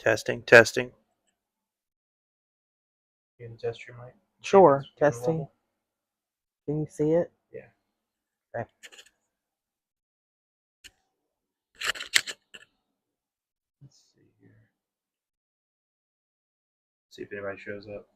Testing, testing. You can test your mic. Sure, testing. Can you see it? Yeah. Okay. Let's see here. See if anybody shows up.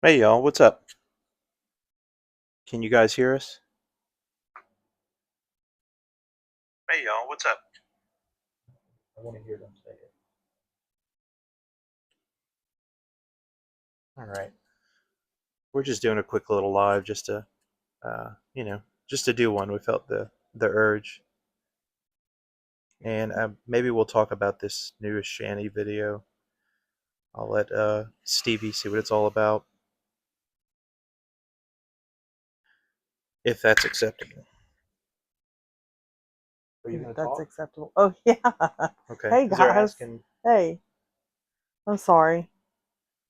Hey y'all, what's up? Can you guys hear us? Hey y'all, what's up? I want to hear them say it. All right. We're just doing a quick little live just to, just to do one. We felt the urge, and maybe we'll talk about this newest Shanny video. I'll let Stevie see what it's all about, if that's acceptable. Are you gonna That's talk? acceptable. Oh yeah. Okay. Hey 'Cause they're guys. asking. Hey. I'm sorry.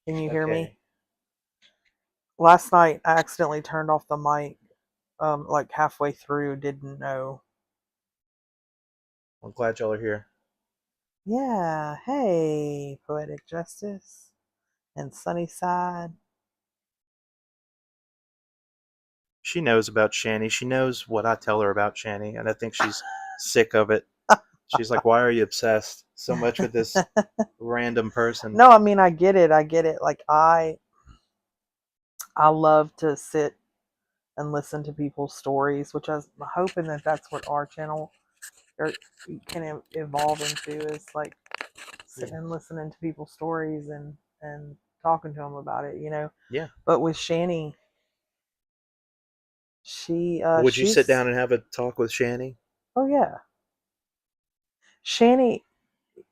Can you hear me? Okay. Last night I accidentally turned off the mic like halfway through, didn't know. I'm glad y'all are here. Yeah. Hey, Poetic Justice and Sunnyside. She knows about Shanny. She knows what I tell her about Shanny, and I think she's sick of it. She's like, "Why are you obsessed so much with this random person?" No, I mean I get it. I get it. Like I love to sit and listen to people's stories, which I'm hoping that that's what our channel can evolve into, is like sitting and listening to people's stories and talking to them about it, Yeah. But with Shani, Would you sit she's down and have a talk with Shanny? oh yeah, Shani,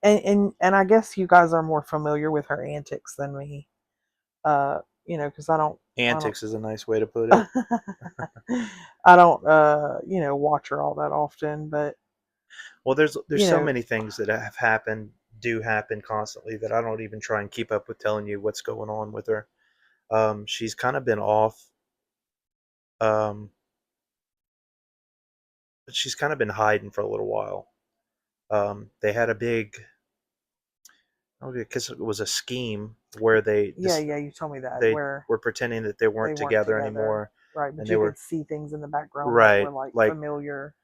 and I guess you guys are more familiar with her antics than me, because I don't Antics is a nice way to put it. I don't watch her all that often, but Well, there's you so know many things that have happened, do happen constantly, that I don't even try and keep up with telling you what's going on with her. She's kind of been off. Um, she's kind of been hiding for a little while. They had a big, because it was a scheme where yeah, you told me that, they where were pretending that they they weren't weren't together together, anymore, right? and But they you were could see things in the background that were right, like like familiar,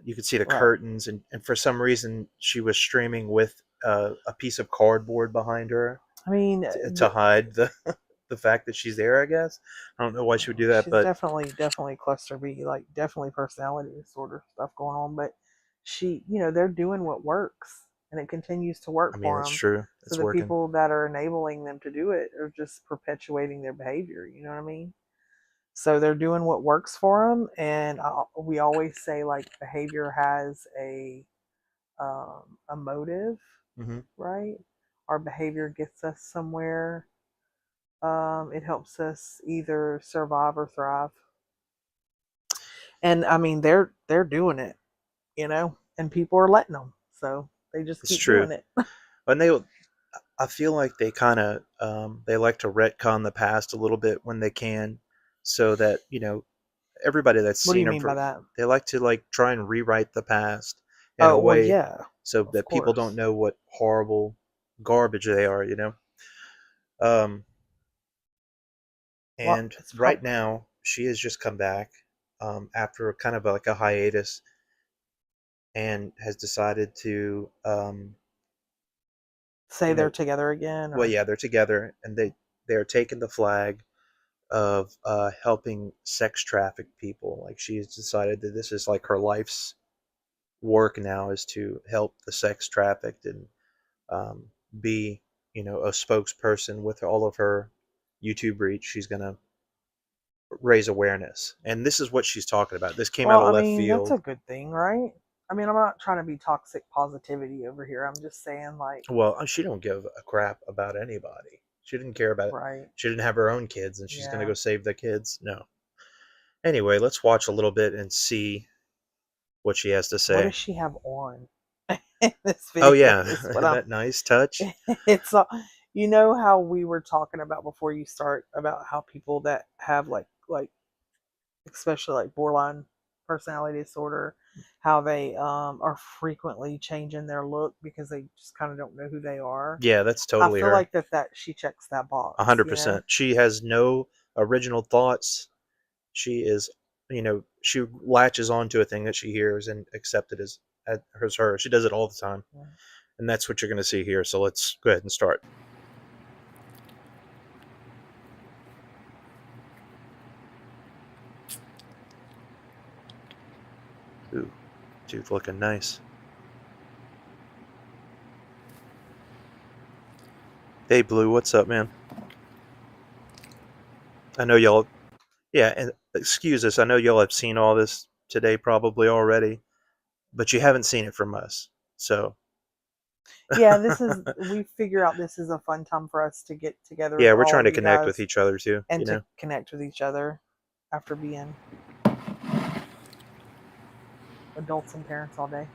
you could see the right? curtains, and for some reason she was streaming with a piece of cardboard behind her I mean, to hide the the fact that she's there. I guess I don't know why she would do that, she's but definitely cluster B, like definitely personality disorder stuff going on. But they're doing what works, and it continues to I work mean for it's them. true, So it's the working. people that are enabling them to do it are just perpetuating their behavior. You know what I mean? So they're doing what works for them, and we always say like behavior has a motive, Hmm. right? Our behavior gets us somewhere. It helps us either survive or thrive. And I mean, they're doing it, and people are letting them, so they just It's keep true, doing it. and they. I feel like they kind of they like to retcon the past a little bit when they can, so that everybody that's What do seen you them mean by for, that? they like to like try and rewrite the past in a Oh well, way yeah, so of that people don't course. know what horrible garbage they are. Um, Well, and it's right probably now she has just come back after kind of like a hiatus, and has decided to say you they're know together again, well, or yeah, they're together, and they're taking the flag of helping sex traffic people. Like she's decided that this is like her life's work now, is to help the sex trafficked, and um, be a spokesperson with all of her YouTube reach. She's gonna raise awareness. And this is what she's talking about. This came out Well, of I left mean, that's field. a good thing, right? I mean, I'm not trying to be toxic positivity over here. I'm just saying, like, Well, she don't give a crap about anybody. She didn't care about it. right? She didn't have her own kids, and she's going to Yeah. go save the kids. No. Anyway, let's watch a little bit and see what she has to What say. does she have on in this Oh video? yeah, Is what isn't I'm. that nice touch? It's all, you know how we were talking about before you start about how people that have like especially like borderline personality disorder, how they are frequently changing their look because they just kind of don't know who they are. Yeah, that's I totally feel her. like that she checks that box, you know. 100%. She has no original thoughts. She is, she latches onto a thing that she hears and accept it as her. She does it all the time, and that's what you're going to see here. So let's go ahead and start. Ooh, tooth looking nice. Hey, Blue, what's up, man? I know y'all. Yeah, and excuse us. I know y'all have seen all this today probably already, but you haven't seen it from us. So, Yeah, this is we figure out this is a fun time for us to get together with yeah, we're all trying of to you connect with guys each other too. and to connect with each other after being adults and parents all day.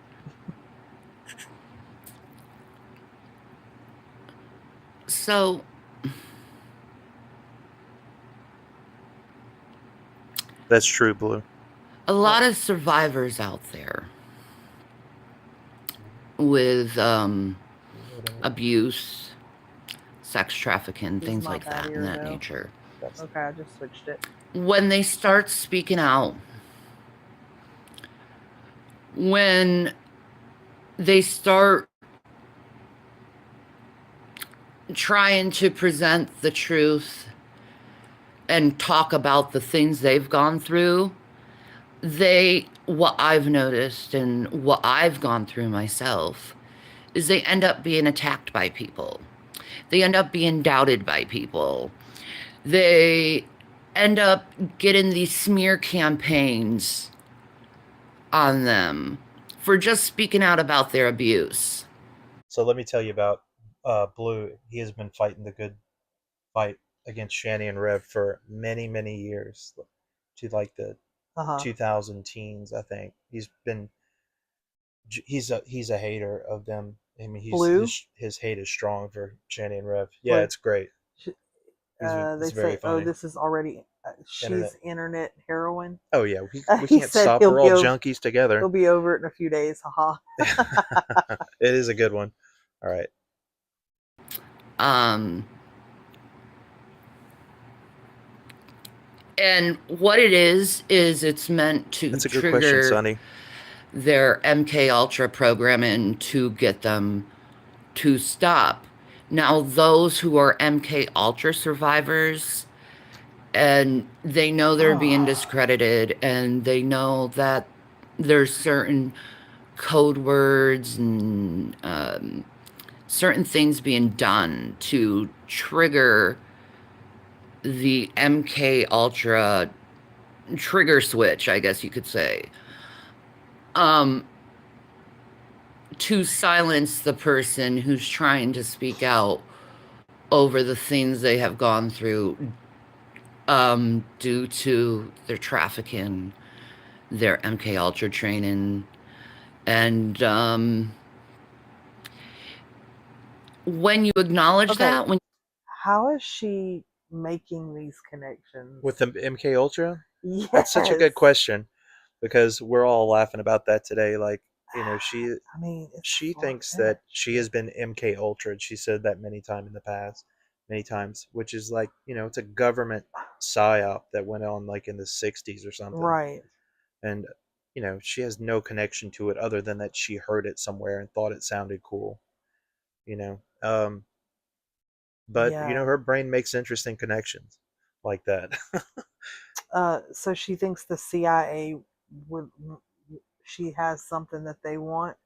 So, That's true, Blue. a What? lot of survivors out there with abuse, sex trafficking, This is things my like bad that in ear that though. nature. That's Okay, I just switched it. When they start speaking out, when they start trying to present the truth and talk about the things they've gone through, what I've noticed and what I've gone through myself is they end up being attacked by people. They end up being doubted by people. They end up getting these smear campaigns on them for just speaking out about their abuse. so. Let me tell you about Blue. He has been fighting the good fight against Shanny and Rev for many, many years, to like the Uh huh. 2000 teens, I think. He's a hater of them. I mean, Blue, his hate is strong for Shanny and Rev. Yeah, blue. it's great. They It's very say, "Oh, funny. this is already Internet. she's internet heroine." Oh yeah, we He can't said stop. We're all junkies he'll together. be over it in a few days. Haha. It is a good one. All right. Um, and what it is it's meant to That's a good question, trigger Sonny. their MK Ultra programming to get them to stop. Now, those who are MK Ultra survivors and they know they're being Oh, discredited and they know that there's certain code words and certain things being done to trigger the MK Ultra trigger switch, I guess you could say, um, to silence the person who's trying to speak out over the things they have gone through due to their trafficking, their MK Ultra training, and when you acknowledge okay. that, when How is she making these connections? With the MK Ultra, that's such a Yes. good question because we're all laughing about that today. Like, you know, she I mean, it's she far thinks that fetched. she has been MK Ultra. She said that many times in the past, many times, which is like, it's a government psyop that went on like in the 60s or something. Right. And she has no connection to it other than that she heard it somewhere and thought it sounded cool. You know, but Yeah. her brain makes interesting connections like that. So she thinks the CIA would. She has something that they want.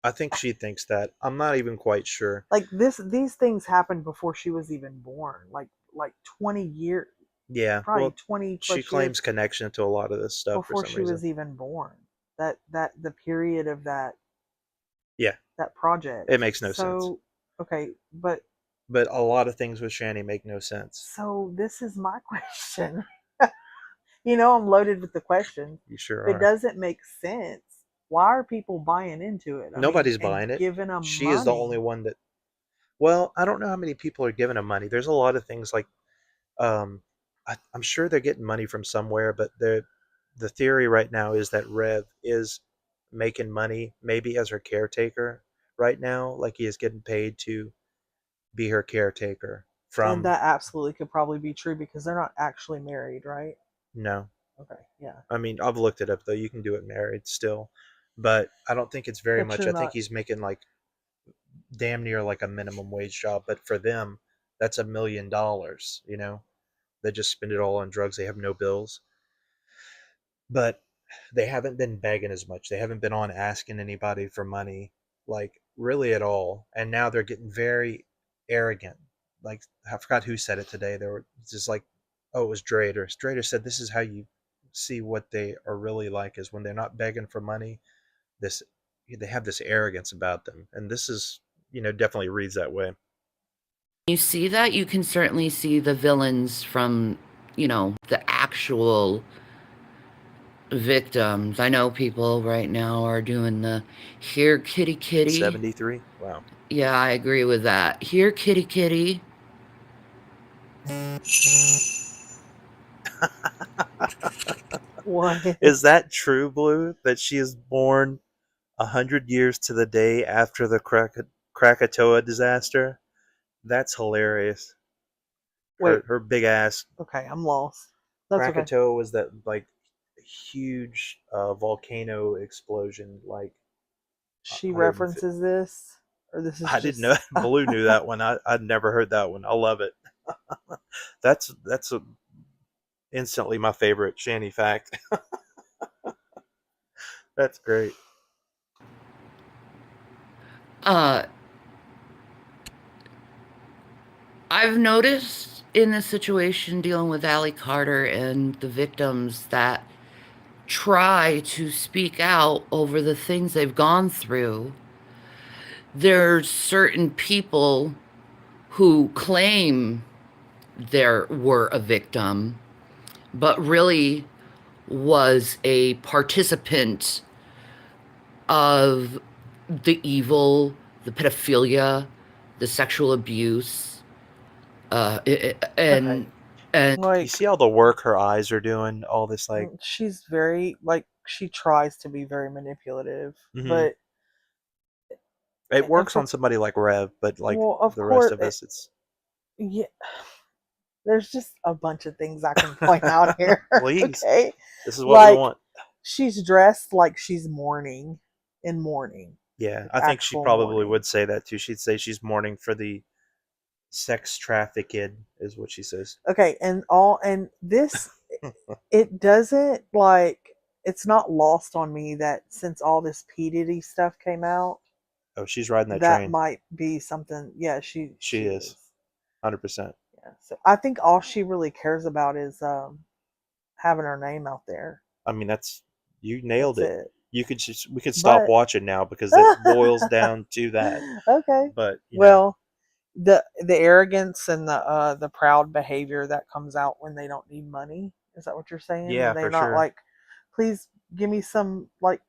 I think she thinks that. I'm not even quite sure. Like this, these things happened before she was even born. Like 20 years. Yeah, probably well, 20 she plus years claims connection to a lot of this stuff for before some she reason. was even born. That the period of Yeah, that project. it makes no sense. So okay, but But a lot of things with Shani make no sense. so this is my question. I'm loaded with the questions. You sure If it are. doesn't make sense, why are people buying into it? I mean, Nobody's and buying it. giving them She is the only money. one that. Well, I don't know how many people are giving them money. There's a lot of things like, um, I'm sure they're getting money from somewhere, but the theory right now is that Rev is making money, maybe as her caretaker right now, like he is getting paid to be her caretaker And from. that absolutely could probably be true because they're not actually married, right? No, Okay, yeah. I mean, I've looked it up though. You can do it married still, but I don't think it's very But much. you're I think not. he's making like damn near like a minimum wage job, but for them, that's $1 million. They just spend it all on drugs. They have no bills, but they haven't been begging as much. They haven't been on asking anybody for money, like really at all. And now they're getting very arrogant. Like I forgot who said it today. They were just like, oh, it was Drader. Drader said this is how you see what they are really like is when they're not begging for money. This they have this arrogance about them, and this is definitely reads that way. You see that? You can certainly see the villains from, the actual victims. I know people right now are doing the here kitty kitty. 73. Wow. Yeah, I agree with that. Here kitty kitty. What? Is that true, Blue? That she is born 100 years to the day after the Krakatoa disaster? That's hilarious. Wait. Her big ass. Okay, I'm lost. That's okay. Krakatoa was that like huge volcano explosion. Like She 150. references this, or this is I didn't know. just Blue knew that one. I'd never heard that one. I love it. That's instantly my favorite Shanny fact. That's great. Uh, I've noticed in this situation dealing with Allie Carter and the victims that try to speak out over the things they've gone through, there's certain people who claim there were a victim, but really was a participant of the evil, the pedophilia, the sexual abuse, okay. and You Like see all the work her eyes are doing, all this like. she's very like she tries to be very manipulative, Mhm. but It and works for on somebody like Rev, but like well, of the rest course, of us, it's yeah. There's just a bunch of things I can point out here. please. Okay, This is what we like want. she's dressed like she's mourning in mourning, Yeah, like I think she actual probably mourning. would say that too. She'd say she's mourning for the sex trafficked, is what she says. Okay, and this it doesn't like it's not lost on me that since all this P Diddy stuff came out, Oh, she's riding that that train. might be something. Yeah, she She is is. 100%. Yeah, so I think all she really cares about is having her name out there. I mean, you nailed That's it. it. We could stop But watching now because it boils down to that. okay, But well, the arrogance and the proud behavior that comes out when they don't need money. Is that what you're saying? When yeah, they're for not sure. like, please give me some like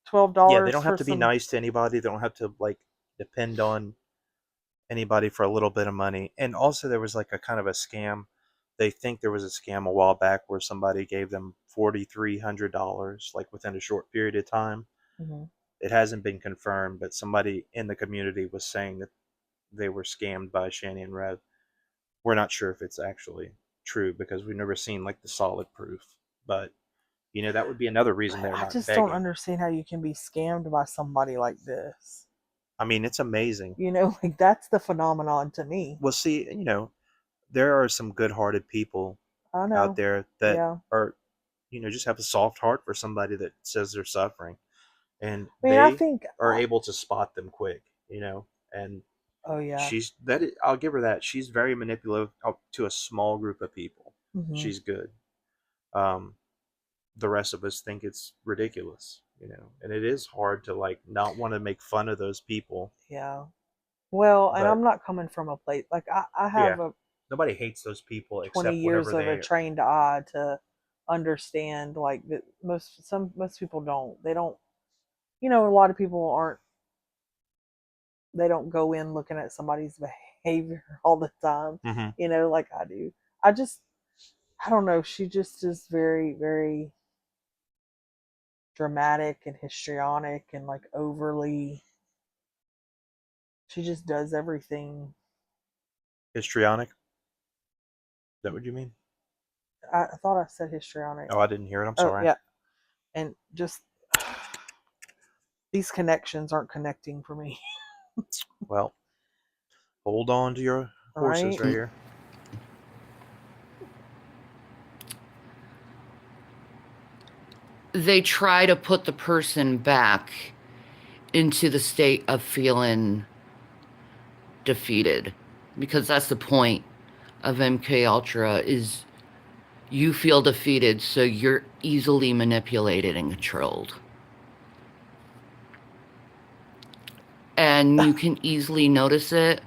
twelve Yeah, they dollars don't have for to be some. nice to anybody. They don't have to like depend on anybody for a little bit of money. And also, there was like a kind of a scam. They think there was a scam a while back where somebody gave them $4,300 like within a short period of time. Mhm. It hasn't been confirmed, but somebody in the community was saying that they were scammed by Shani and Rev. We're not sure if it's actually true because we've never seen like the solid proof. But that would be another reason they're I not just don't begging. understand how you can be scammed by somebody like this. I mean, it's amazing. Like that's the phenomenon to me. Well, see, there are some good-hearted people I out know. there that Yeah. are, just have a soft heart for somebody that says they're suffering, and I mean, I they think. are able to spot them quick. And Oh yeah. I'll give her that. She's very manipulative up to a small group of people. Mhm. she's good. Um, the rest of us think it's ridiculous, and it is hard to like not want to make fun of those people. Yeah. Well, and But I'm not coming from a place like I yeah, have a nobody hates those people 20 except years whenever of a they. trained eye to understand like that most people don't. They don't, a lot of people aren't, they don't go in looking at somebody's behavior all the time, Mhm. like I do. I just I don't know, she just is very very dramatic and histrionic and like overly, she just does everything. Histrionic. Is that what you mean? I thought I said histrionic. Oh, I didn't hear it. I'm Oh sorry. yeah, and just these connections aren't connecting for me. Well, hold on to your horses Right? right here. They try to put the person back into the state of feeling defeated, because that's the point of MK Ultra is you feel defeated, so you're easily manipulated and controlled. And you can easily notice it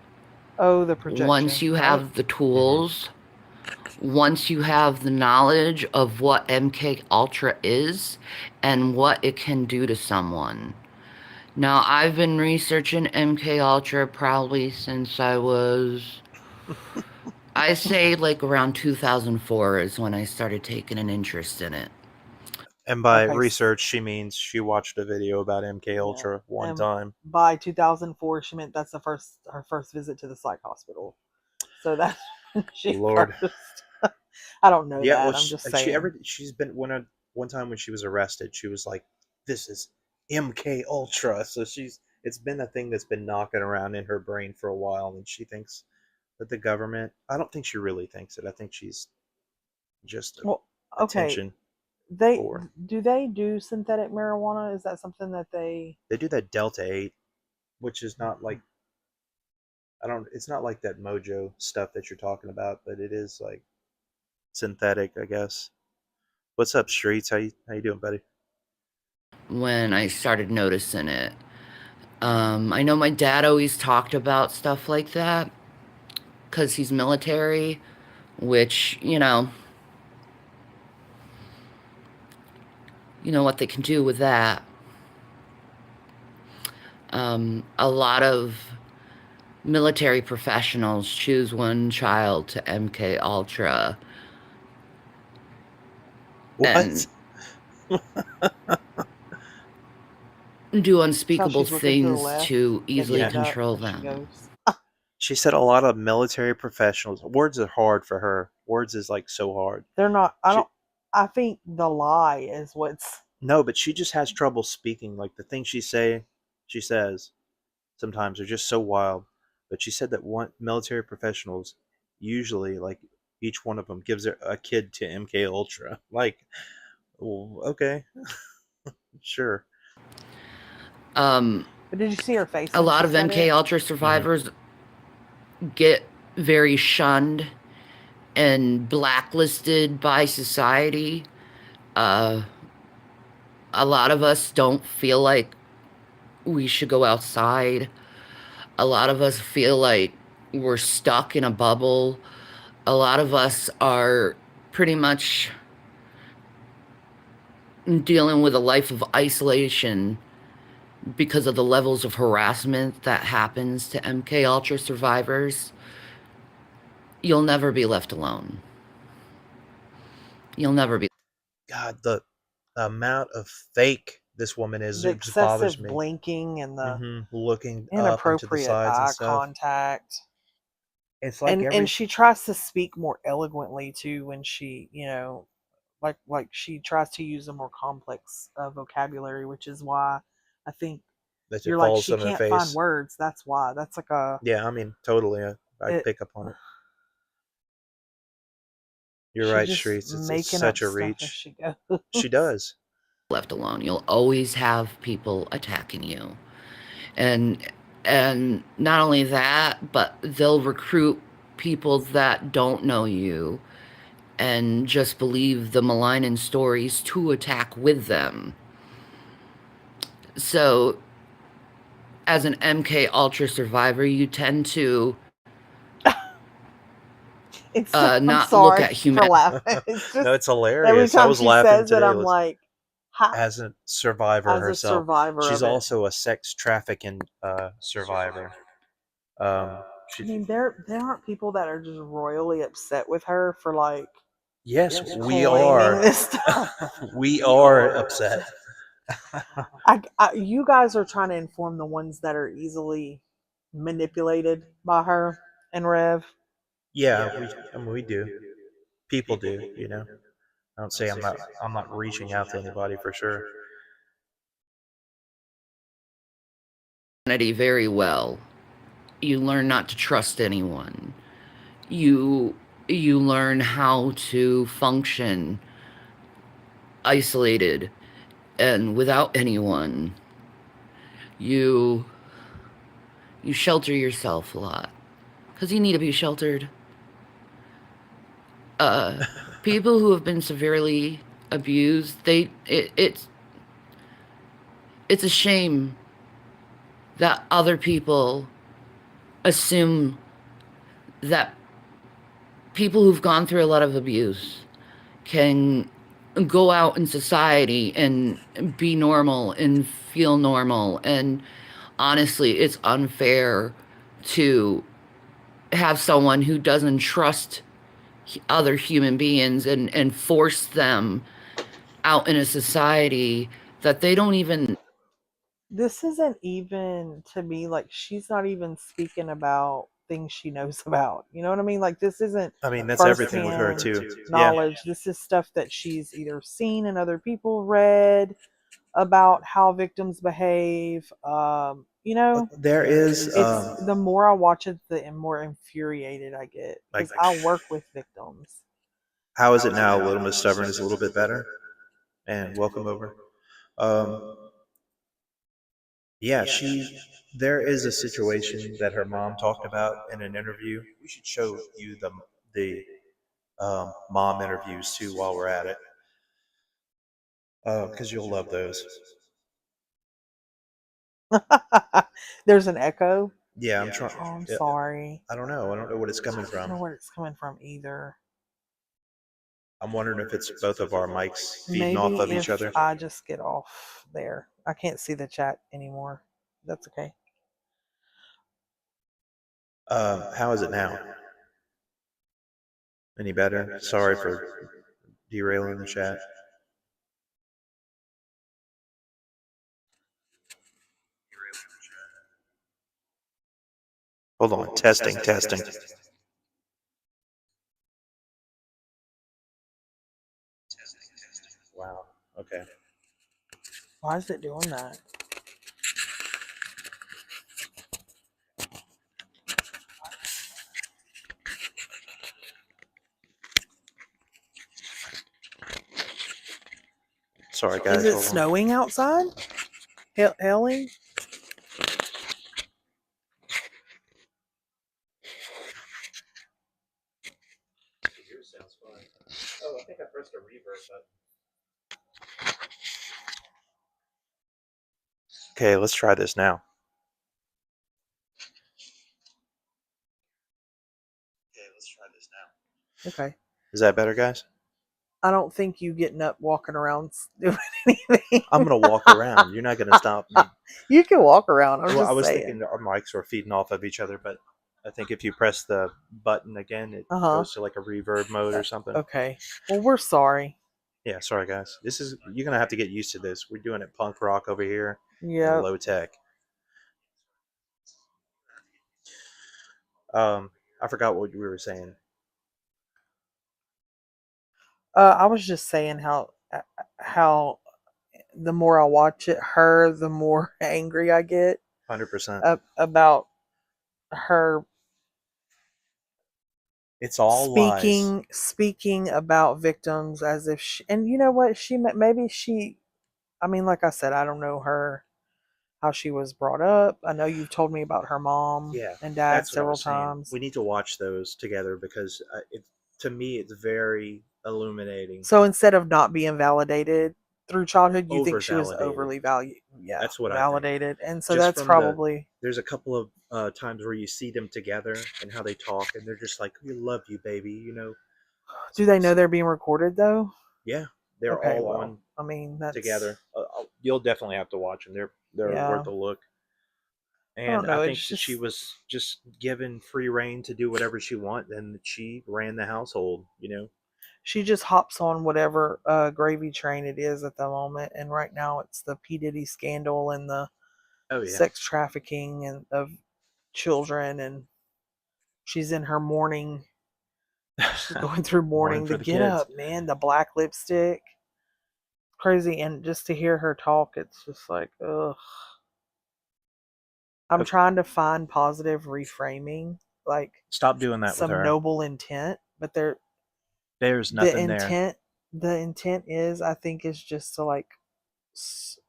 Oh, the once projection, you right? have the Mhm. tools, once you have the knowledge of what MK Ultra is and what it can do to someone. Now, I've been researching MK Ultra probably since I say like around 2004 is when I started taking an interest in it. And by Okay. research, she means she watched a video about MK Yeah. Ultra one And time. by 2004, she meant that's her first visit to the psych hospital. So that's when she Lord. first. I don't know Yeah, well, that. I'm just and she saying. ever she's been one time when she was arrested, she was like, "This is MK Ultra." So it's been a thing that's been knocking around in her brain for a while, and she thinks that the government. I don't think she really thinks it. I think she's just Well, okay. attention They for. they do synthetic marijuana? Is that something that they? They do that Delta 8, which is not like I don't. It's not like that Mojo stuff that you're talking about, but it is like synthetic, I guess. What's up, Streets? How you doing, buddy? When I started noticing it. I know my dad always talked about stuff like that because he's military, which, you know what they can do with that. A lot of military professionals choose one child to MK Ultra and What? do So unspeakable she's looking to the things left, to easily Yeah. picking up control as she them. goes. She said a lot of military professionals. Words are hard for her. Words is like so hard. They're not. I She don't. I think the lie is what's. no, but she just has trouble speaking. Like the things she says sometimes are just so wild. But she said that one military professionals usually like each one of them gives a kid to MK Ultra. Like, well, okay, sure. Um, But did you see her face a when lot she of said MK it? Ultra Hmm. survivors get very shunned and blacklisted by society. Uh, a lot of us don't feel like we should go outside. A lot of us feel like we're stuck in a bubble. A lot of us are pretty much dealing with a life of isolation because of the levels of harassment that happens to MK Ultra survivors. You'll never be left alone. You'll never be. God, the amount of fake this woman is, The it just bothers excessive me. blinking and the Looking up into the inappropriate sides and eye stuff. contact. It's like And every. she tries to speak more eloquently too when she, like she tries to use a more complex vocabulary, which is why I think That it you're like falls she on her can't find face. words. That's why. That's like a Yeah, I mean, totally. I it. pick up on it. You're She's right, just Streets. It's making up such a stuff as reach. she She goes. does. Left alone. You'll always have people attacking you. And and not only that, but they'll recruit people that don't know you and just believe the malign stories to attack with them. So, as an MK Ultra survivor, you tend to I'm not look sorry at for humanity. laughing. It's No, just it's every hilarious. I time was she laughing says it, today. I'm like, ha, As a survivor as a herself, survivor she's of it. also a sex trafficking survivor. I She, mean, there aren't people that are just royally upset with her for like yes, we claiming are. this stuff. We are upset. You guys are trying to inform the ones that are easily manipulated by her and Rev. Yeah, I mean, we do. People do, you know. I don't say I'm not reaching out to anybody for sure. Very well. You learn not to trust anyone. You you learn how to function isolated and without anyone. You you shelter yourself a lot because you need to be sheltered. Uh, People who have been severely abused, it's a shame that other people assume that people who've gone through a lot of abuse can go out in society and be normal and feel normal. And honestly, it's unfair to have someone who doesn't trust other human beings and force them out in a society that they don't even. This isn't even to me like she's not even speaking about things she knows about. You know what I mean? Like this isn't I mean, that's everything with her firsthand too. Yeah. knowledge. This is stuff that she's either seen and other people read about how victims behave. You know, There is it's the more I watch it, the more infuriated I get like, because I work with victims. how is it now? A little Miss Stubborn is a little bit better. And welcome over. Um, yeah, there is a situation that her mom talked about in an interview. We should show you the mom interviews too while we're at it, because you'll love those. There's an echo. Yeah, I'm trying. Oh, I'm Yeah, sorry. I don't know. I don't know what it's coming I don't know from. where it's coming from either. I'm wondering if it's both of our mics feeding off Maybe of each if other. I just get off there. I can't see the chat anymore. That's okay. How is it now? Any better? Sorry for derailing the chat. Hold on. Testing, testing. Wow. Okay. Why is it doing that? Sorry, Is guys. it Hold on. snowing outside? Hailing? Yours sounds fine. Oh, I think I pressed a reverb button. Okay, let's try this now. Okay. Is that better, guys? I don't think you getting up, walking around, doing anything. I'm gonna walk around. You're not gonna stop me. You can walk around. I'm Well, I just was saying. thinking our mics were feeding off of each other, but I think if you press the button again, it Uh huh. goes to like a reverb mode or something. Okay. Well, we're sorry. Yeah, sorry guys. You're gonna have to get used to this. We're doing it punk rock over here and Yep. low tech. I forgot what we were saying. I was just saying how the more I watch it, the more angry I get 100%. about her It's all lies. speaking about victims as if she, and you know what, maybe she, I mean, like I said, I don't know her, how she was brought up. I know you've told me about her mom Yeah, and dad that's what I several was saying. times. We need to watch those together because to me, it's very illuminating. So instead of not being validated through childhood, you think Over she was validated. overly That's what I think. validated, and so Just that's from probably. there's a couple of times where you see them together and how they talk, and they're just like, "We love you, baby," you know. Do they know they're being recorded though? Yeah, they're Okay, all well, on I mean that's together. You'll definitely have to watch them. They're yeah. worth a look. I And don't I know. think It's that she just was just given free reign to do whatever she wanted, and she ran the household. You know. she just hops on whatever gravy train it is at the moment, and right now it's the P Diddy scandal and the Oh yeah. sex trafficking and of children, and she's in her mourning. She's going through Mourning mourning. The for the get kids. up, man, the black lipstick, crazy, and just to hear her talk, it's just like, ugh. I'm Okay. trying to find positive reframing, like Stop doing that with some her. noble intent, but There's the nothing there. intent the intent is, I think, is just to like s-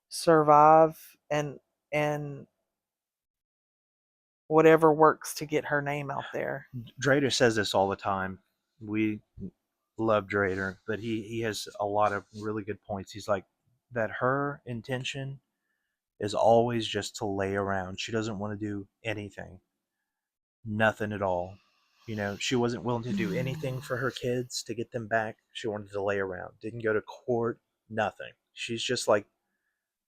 survive and whatever works to get her name out there. Drader says this all the time. We love Drader, but he has a lot of really good points. He's like that her intention is always just to lay around. She doesn't want to do anything. Nothing at all. You know, she wasn't willing to do anything for her kids to get them back. She wanted to lay around. Didn't go to court, nothing. She's just like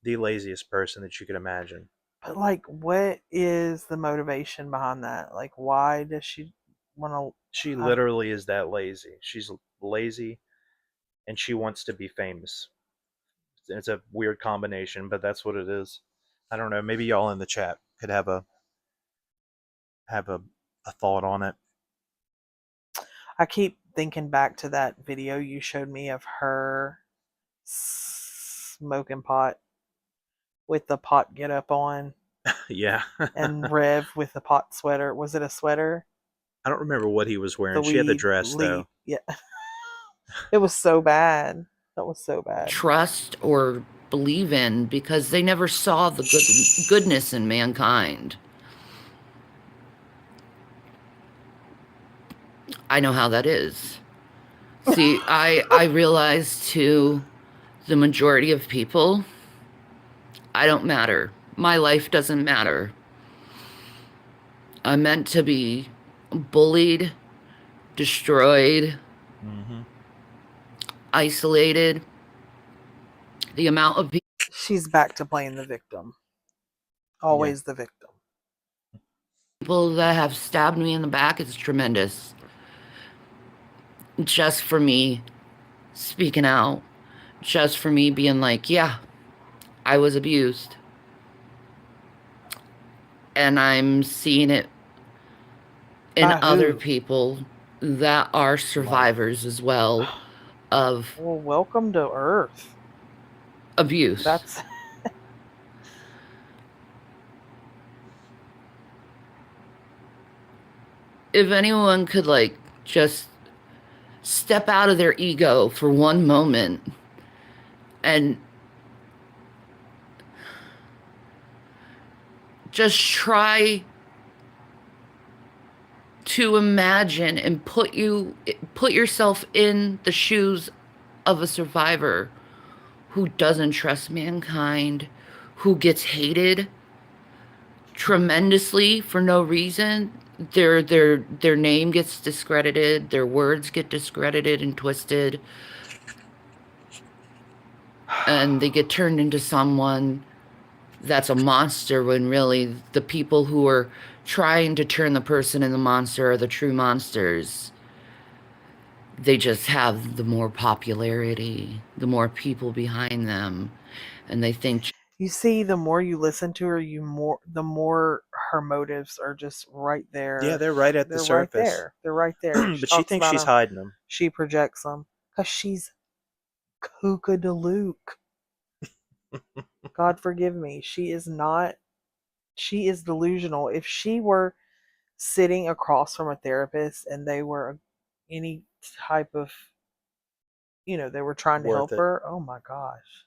the laziest person that you could imagine. But like, what is the motivation behind that? Like, why does she want She to? literally is that lazy. She's lazy and she wants to be famous. It's a weird combination, but that's what it is. I don't know. Maybe y'all in the chat could have a thought on it. I keep thinking back to that video you showed me of her smoking pot with the pot get up on Yeah. and Rev with the pot sweater. Was it a sweater? I don't remember what he was The wearing. She had the weed dress leaf. though. Yeah. It was so bad. That was so bad. Trust or believe in because they never saw the goodness in mankind. I know how that is. See, I realize to the majority of people, I don't matter. My life doesn't matter. I'm meant to be bullied, destroyed, Mm-hmm. isolated. The amount of She's back to playing the victim. Yeah. Always the victim. people that have stabbed me in the back is tremendous. Just for me speaking out, just for me being like, yeah, I was abused. And I'm seeing it in By other who? people that are Life. survivors as well of Well, welcome to Earth. abuse. That's If anyone could, like, just step out of their ego for one moment and just try to imagine and put yourself in the shoes of a survivor who doesn't trust mankind, who gets hated tremendously for no reason. Their name gets discredited, their words get discredited and twisted, and they get turned into someone that's a monster when really the people who are trying to turn the person in the monster are the true monsters. They just have the more popularity, the more people behind them, and they think you see, the more you listen to her, the more her motives are just right Yeah, there. they're right at the They're right surface. there. They're right there. She But she talks thinks about she's them. hiding them. She projects them because she's Kuka Luke. God forgive me. She is not. She is delusional. If she were sitting across from a therapist and they were any type of, they were trying to Worth help it. her, oh my gosh.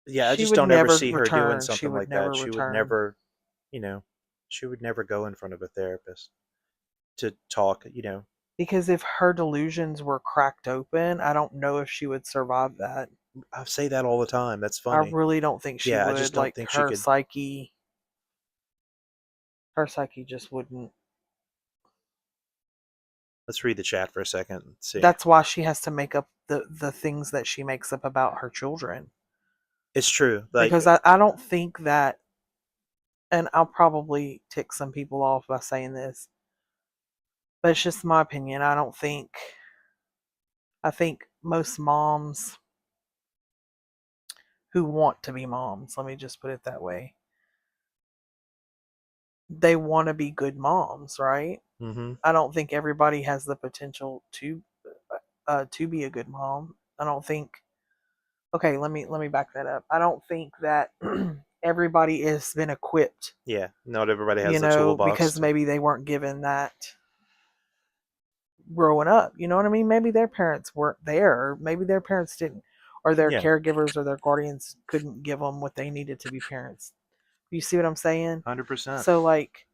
Yeah, I She just would don't ever never see her doing return. She something would like that. never She would return. never, you know, she would never go in front of a therapist to talk, you know. Because if her delusions were cracked open, I don't know if she would survive that. I say that all the time. That's I funny. really don't think she Yeah, I just would. don't Like think she could. her psyche just wouldn't. Let's read the chat for a second and see. That's why she has to make up the things that she makes up about her children. It's true. Like, Because I don't think that, and I'll probably tick some people off by saying this, but it's just my opinion. I think most moms who want to be moms, let me just put it that way, they want to be good moms, right? mm-hmm. I don't think everybody has the potential to be a good mom. I don't think. Okay, let me back that up. I don't think that everybody has been equipped, Yeah, not everybody has the toolbox because to. maybe they weren't given that growing up. You know what I mean? Maybe their parents weren't there, or maybe their parents didn't, or their Yeah, caregivers or their guardians couldn't give them what they needed to be parents. You see what I'm saying? 100%. So like,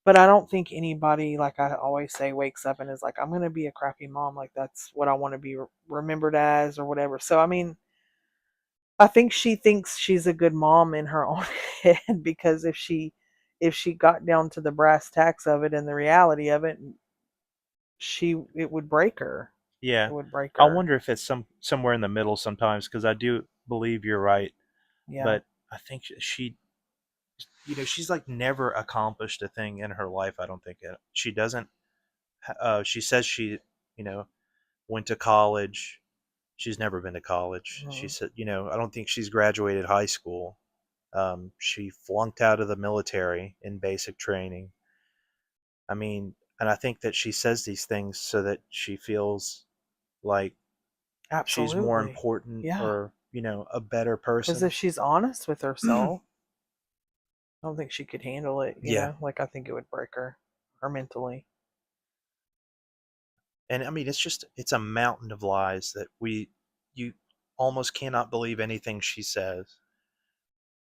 but I don't think anybody, like I always say, wakes up and is like, I'm gonna be a crappy mom. Like that's what I want to be remembered as, or whatever. So I mean, I think she thinks she's a good mom in her own head, because if she got down to the brass tacks of it and the reality of it, it would break her. Yeah, It would break I her. wonder if it's somewhere in the middle sometimes because I do believe you're right, Yeah, but I think she's like never accomplished a thing in her life. I don't think she doesn't. She says she, you know, went to college. She's never been to college. She mhm. said, I don't think she's graduated high school. She flunked out of the military in basic training. I mean, and I think that she says these things so that she feels like she's more Absolutely. important Yeah, or, a better because if person. she's honest with herself, I don't think she could handle it. Yeah. Like I think it would break her mentally. And I mean, it's a mountain of lies that you almost cannot believe anything she says.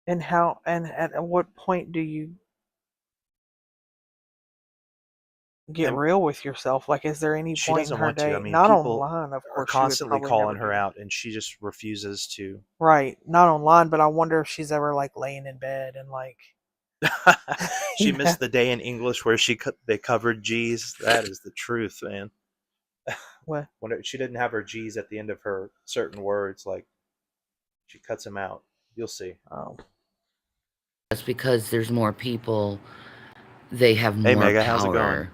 And how and at what point do you get And real with yourself? Like, is there any she point in doesn't her want to. I day? mean, Not people online, of are course. She would constantly probably never calling her do that. out and she just refuses to. Right, not online, but I wonder if she's ever like laying in bed and like, She you know, missed the day in English where they covered G's. That is the truth, man. what? When she didn't have her G's at the end of her certain words, like she cuts them out. You'll see. Oh, That's because there's more people, they have Hey, more Mega, how's it going? power.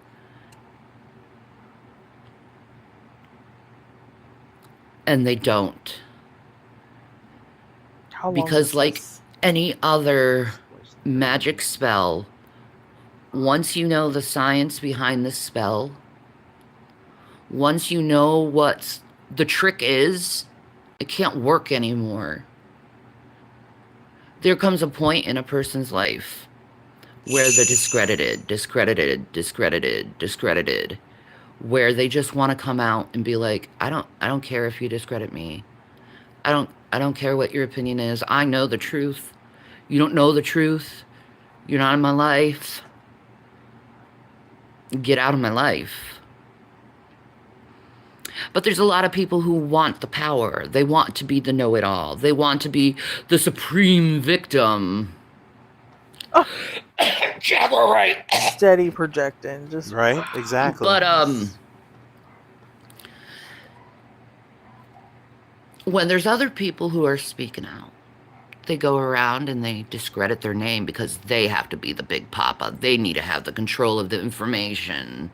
And they don't. how long Because, does like this? any other magic spell, once you know the science behind the spell, once you know what the trick is, it can't work anymore. There comes a point in a person's life where they're discredited, discredited, discredited, discredited, where they just want to come out and be like, I don't care if you discredit me. I don't care what your opinion is. I know the truth. You don't know the truth. You're not in my life. Get out of my life. But there's a lot of people who want the power. They want to be the know-it-all. They want to be the supreme victim. Oh, Jabber right. steady projecting, just Right? Exactly. But just when there's other people who are speaking out, they go around and they discredit their name because they have to be the big papa. They need to have the control of the information.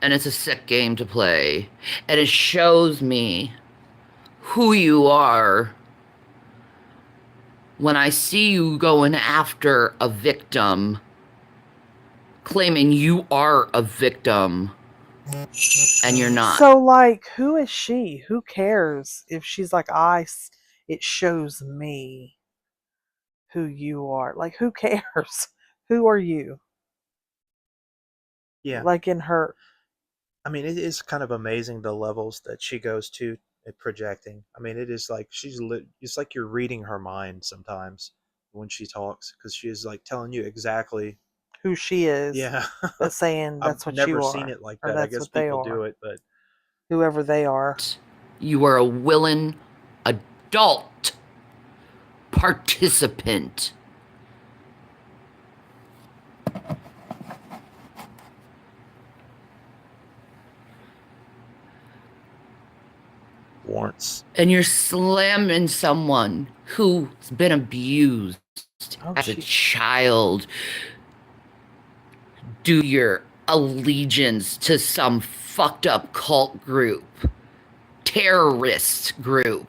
And it's a sick game to play. And it shows me who you are when I see you going after a victim, claiming you are a victim, and you're not. so like, who is she? Who cares if she's like it shows me who you are. Like, who cares? Who are you? Yeah. Like in her. I mean, it is kind of amazing the levels that she goes to at projecting. I mean, it is like it's like you're reading her mind sometimes when she talks because she is like telling you exactly who she is, Yeah. but saying I've that's what never you seen are, it like or that. I that's guess what they people do are, it, but whoever they are. You are a willing adult participant. warrants. And you're slamming someone who's been abused Oh, as a child. Do your allegiance to some fucked up cult group, terrorist group.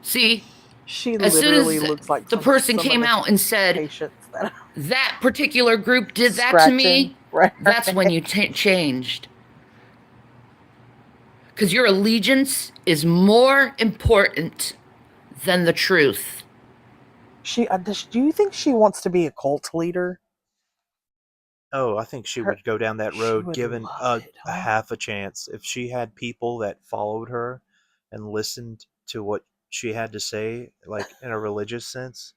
See, she as soon literally as looks like the person some of came the out and said, patients that that particular group did that to scratching me, right her that's when head. you changed. Because your allegiance is more important than the truth. Do you think she wants to be a cult leader? Oh, I think she Her, would go down that she road would given love it, a huh? half a chance. If she had people that followed her and listened to what she had to say, like in a religious sense,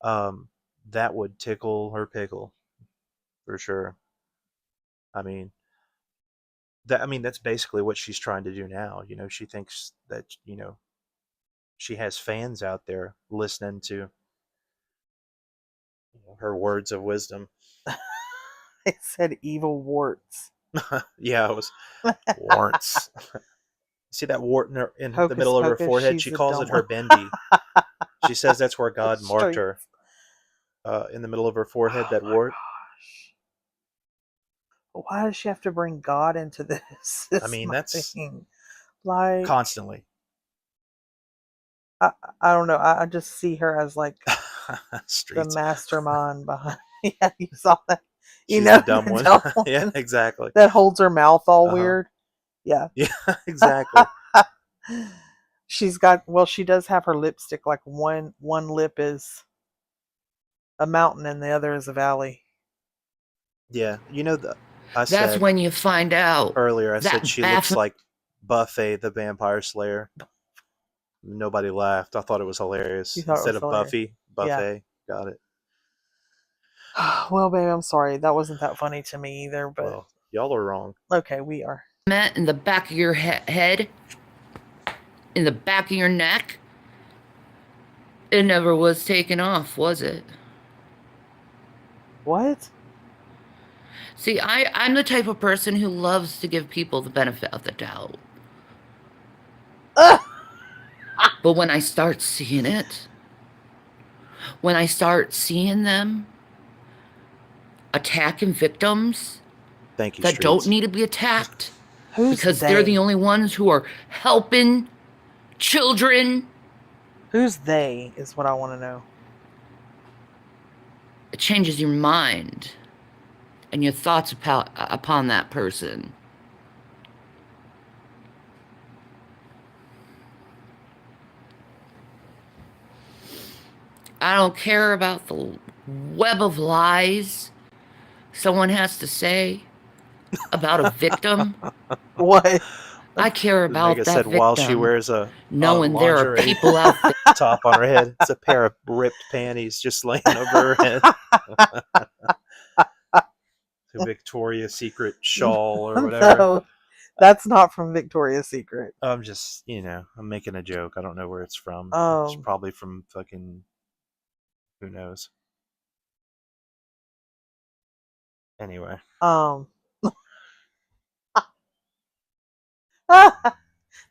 um, that would tickle her pickle for sure. I mean, that's basically what she's trying to do now. She thinks that, she has fans out there listening to her words of wisdom. It said evil warts. Yeah, it was warrants. See that wart in the Hocus middle of her pocus, forehead? she's She the calls dumb it one. her bendy. She says that's where The God marked street. her, in the middle of her forehead, Oh that my wart. gosh. Why does she have to bring God into this? I Is mean, my that's thing. Like, constantly. I, I don't know. I just see her as like the Streets. mastermind behind. Yeah, you saw that. You She's know, the dumb the one. dumb Yeah, one exactly. that holds her mouth all Uh-huh. weird. Yeah. Yeah, exactly. She's got, well, she does have her lipstick like one lip is a mountain and the other is a valley. Yeah. I That's said when you find out earlier, I said that she looks bathroom. like Buffet the Vampire Slayer. Nobody laughed. I thought it was You hilarious. thought it Instead was of hilarious. Buffy, Yeah. Buffet. Got it. Well, babe, I'm sorry. That wasn't that funny to me either, but Well, y'all are wrong. okay, we are. Met in the back of your head, in the back of your neck, it never was taken off, was it? What? See, I'm the type of person who loves to give people the benefit of the doubt. Ugh! But when I start seeing it, when I start seeing them attacking victims Thank you, that don't Streets. need to be attacked Who's because they're the they? only ones who are helping children, Who's they is what I want to know. it changes your mind and your thoughts upon that person. I don't care about the web of lies someone has to say about a victim. What? I care Mega about that said while she victim wears a knowing there are lingerie people out there. top on her head. It's a pair of ripped panties just laying over her head. A Victoria's Secret shawl or whatever. No, that's not from Victoria's Secret. I'm just, I'm making a joke. I don't know where it's from. It's Um, probably from fucking, who knows. Anyway, um,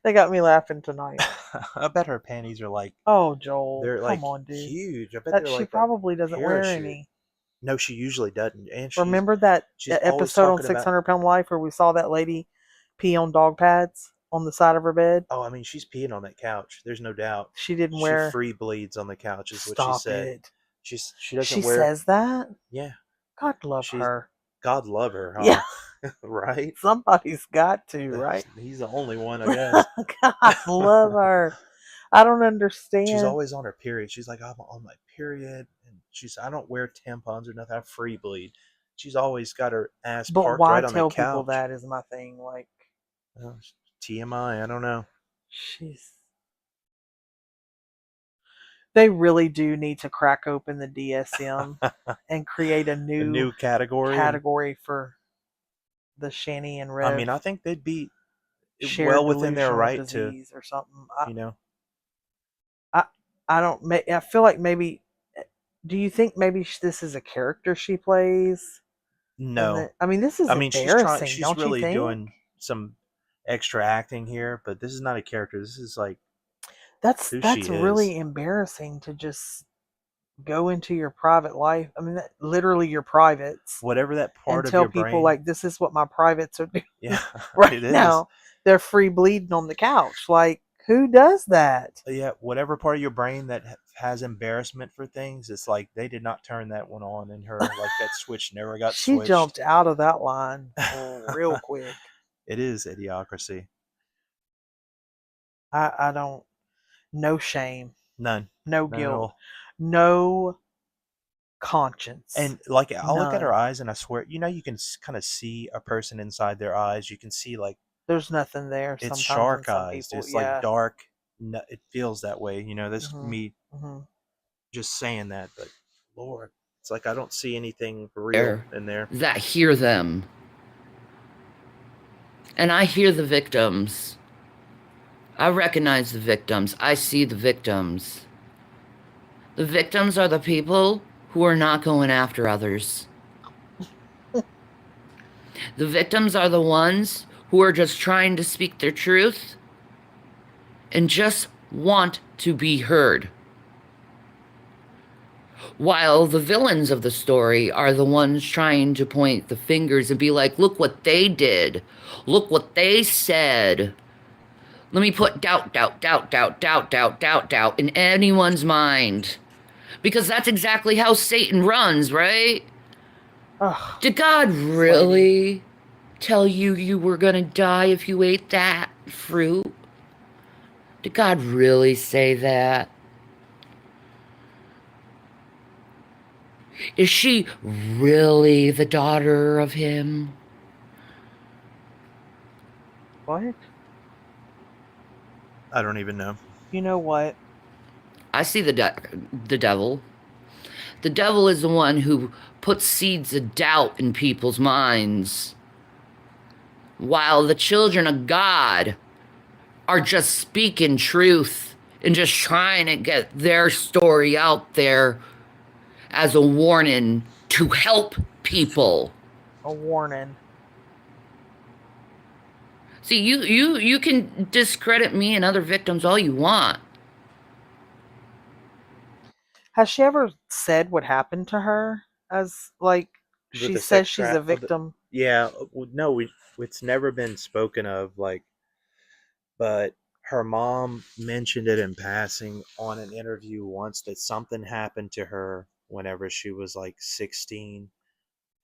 they got me laughing tonight. I bet her panties are like, Oh, Joel, they're come like on, dude. huge. I bet That they're she like a probably doesn't wear parachute. any. No, she usually doesn't. And Remember that she's always episode on talking about, 600 Pound Life where we saw that lady pee on dog pads on the side of her bed? oh, I mean, she's peeing on that couch. There's no doubt. She didn't She wear. free bleeds on the couch, is what she Stop said. it. She She doesn't wear. says that? Yeah, God love she's her. God love her, Yeah, huh? Right? somebody's got to, right? He's the only one, I guess. God love her. I don't She's understand. always on her period. She's like, I'm on my period, and I don't wear tampons or nothing. I free bleed. She's always got her ass But parked why right on the tell people couch. that is my thing. Like, Uh, TMI. I don't know. She's. They really do need to crack open the DSM and create a A new new category, and category for the Shani and I Rev mean, I think they'd be shared well within their delusional right to, disease or something. you know, I, I don't. I feel like maybe. Do you think maybe this is a character she plays? And no. that I mean, this is I mean, she's trying. embarrassing, She's don't you really think? doing some extra acting here, but this is not a character. This is like who she That's is. really embarrassing to just go into your private life. I mean, literally your privates, Whatever that and part of tell your people brain. like this is what my privates are doing Yeah, right it is. now. They're free bleeding on the couch. Like who does that? Yeah, whatever part of your brain that has embarrassment for things, it's like they did not turn that one on in her. Like that switch never got She switched. jumped out of that line real quick. It is idiocracy. I don't. No shame, None. no None at guilt, all. no conscience, And like I look at her none. eyes and I swear, you can kind of see a person inside their eyes. You can see like There's nothing there it's sometimes in shark some eyes. people. It's like Yeah. dark. It feels that way. That's Mhm. me Mhm. just saying that. But Lord, it's like I don't see anything real There in there. that hear them. And I hear the victims. I recognize the victims. I see the victims. The victims are the people who are not going after others. The victims are the ones who are just trying to speak their truth and just want to be heard. While the villains of the story are the ones trying to point the fingers and be like, look what they did. Look what they said. Let me put doubt, doubt, doubt, doubt, doubt, doubt, doubt, doubt in anyone's mind. Because that's exactly how Satan runs, right? Ugh, Did God this lady. really tell you you were gonna die if you ate that fruit? Did God really say that? Is she really the daughter of him? What? I don't even know. You know what? I see the devil. The devil is the one who puts seeds of doubt in people's minds, while the children of God are just speaking truth and just trying to get their story out there as a warning to help people. A warning. See, you can discredit me and other victims all you want. Has she ever said what happened to her? As like With she the says sex she's a trap of victim. yeah, no, it's never been spoken of like, but her mom mentioned it in passing on an interview once that something happened to her whenever she was like 16.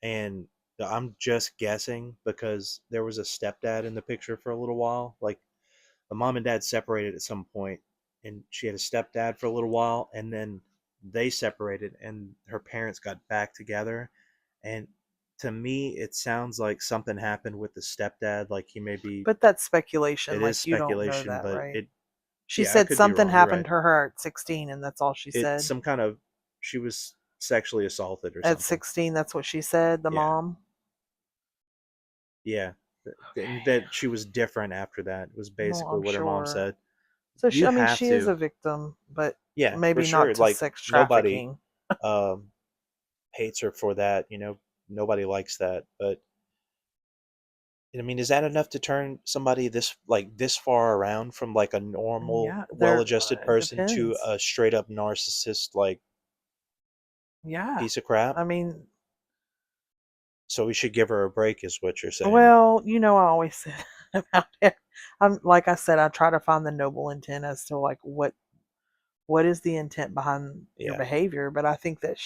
And I'm just guessing because there was a stepdad in the picture for a little while. Like the mom and dad separated at some point, and she had a stepdad for a little while, and then they separated, and her parents got back together. And to me, it sounds like something happened with the stepdad. Like he maybe, But that's speculation. it is Like you don't know speculation, that, but right? it, She yeah, I said could be something wrong. You're happened right. to her at 16, and that's all she It's said. some kind of, she was sexually assaulted or At something. 16, that's what she said, the Yeah. mom. Yeah. And Okay. that she was different after that was Well, basically I'm what her mom sure. said. So You I mean, have she is to. a victim, but Yeah, for maybe not sure. to Like sex nobody trafficking. um hates her for that, nobody likes that. But I mean, is that enough to turn somebody this far around from like a normal, Yeah, there. well-adjusted It person to depends. a straight up narcissist like Yeah, piece of crap? I mean, So we should give her a break is what you're saying. well, I always said about it. I'm like I said, I try to find the noble intent as to like what is the intent behind your Yeah. behavior. But I think that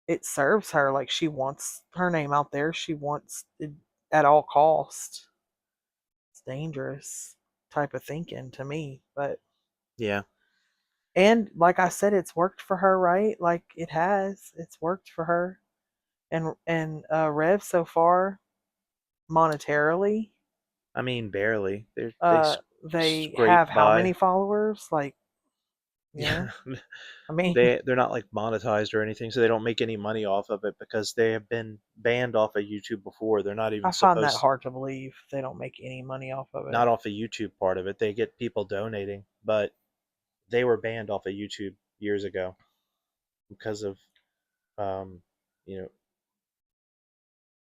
it serves her. Like she wants her name out there. She wants it at all cost. It's dangerous type of thinking to me. But Yeah. and like I said, it's worked for her, right? Like it has. It's worked for her. And Rev so far monetarily. I mean, barely. They They scrape have how many by. followers? Like, you Yeah, know, I mean, they're not like monetized or anything, so they don't make any money off of it because they have been banned off of YouTube before. They're not even I find that supposed, hard to believe. They don't make any money off of it. not off of YouTube part of it. They get people donating, but they were banned off of YouTube years ago because of um, you know,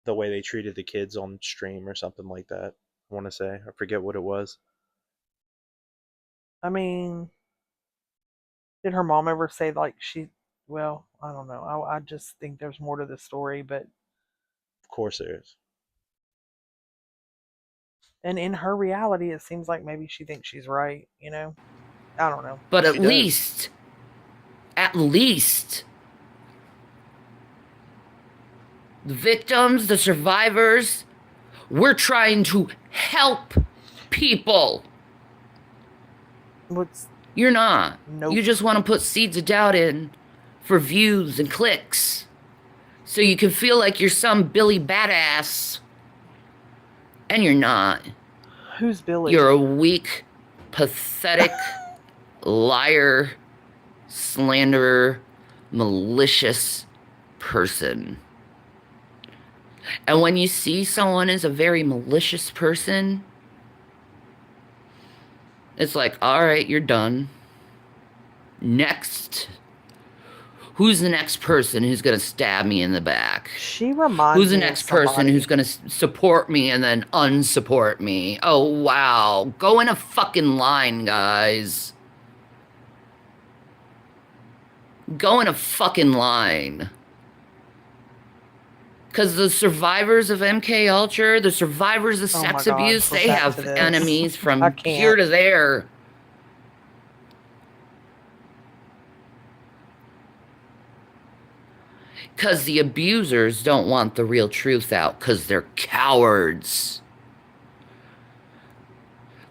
the way they treated the kids on stream or something like that. I want to say, I forget what it was. I mean, did her mom ever say like she? Well, I don't know. I just think there's more to the story, but Of course, there is. and in her reality, it seems like maybe she thinks she's right. I don't know. But She does. at least, the victims, the survivors, we're trying to help people. What's You're not. nope. You just want to put seeds of doubt in for views and clicks. So you can feel like you're some Billy badass. And you're not. Who's Billy? You're a weak, pathetic liar, slanderer, malicious person. And when you see someone as a very malicious person, it's like, all right, you're done. Next. Who's the next person who's going to stab me in the back? She reminds Who's the me of next person somebody. who's going to support me and then unsupport me? Oh, wow. Go in a fucking line, guys. Go in a fucking line. Because the survivors of MK Ultra, the survivors of Oh my sex God, abuse, we're they back have to this. enemies I from can't. here to there. Because the abusers don't want the real truth out because they're cowards.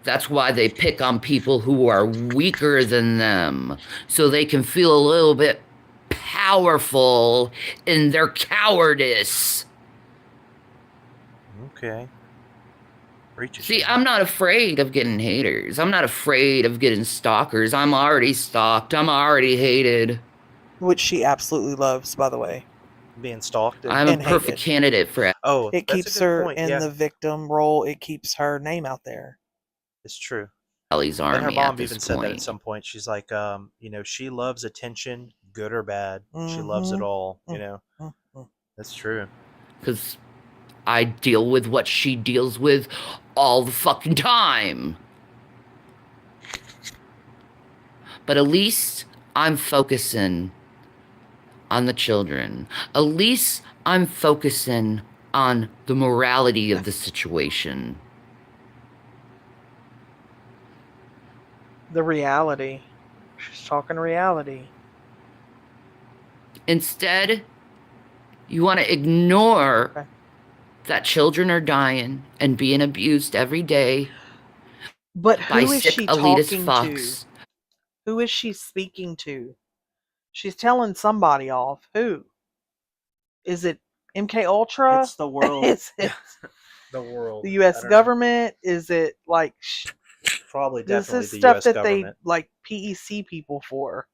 That's why they pick on people who are weaker than them so they can feel a little bit powerful in their cowardice. Okay. Preach it, See, Shannon. I'm not afraid of getting haters. I'm not afraid of getting stalkers. I'm already stalked. I'm already hated. Which she absolutely loves, by the way. Being stalked I'm a And perfect hated. candidate for oh, It that's a keeps good her point. in Yeah, the victim role. It keeps her name out there. it's true. Ellie's And her army at mom this even said that at point. some point. She's like, she loves attention, good or bad. She loves it Mm-hmm. all. Mm-hmm. That's true. Because I deal with what she deals with all the fucking time. But at least I'm focusing on the children. At least I'm focusing on the morality of the situation. The reality. She's talking reality. Instead, you want to ignore Okay. that children are dying and being abused every day But by who is sick she elitist talking to? fucks. Who is she speaking to? She's telling somebody off. Who? Is it MK Ultra? It's the world. Is it The world. the I US don't know. government? Is it like Probably this definitely is the stuff U.S. that they government. like PEC people for?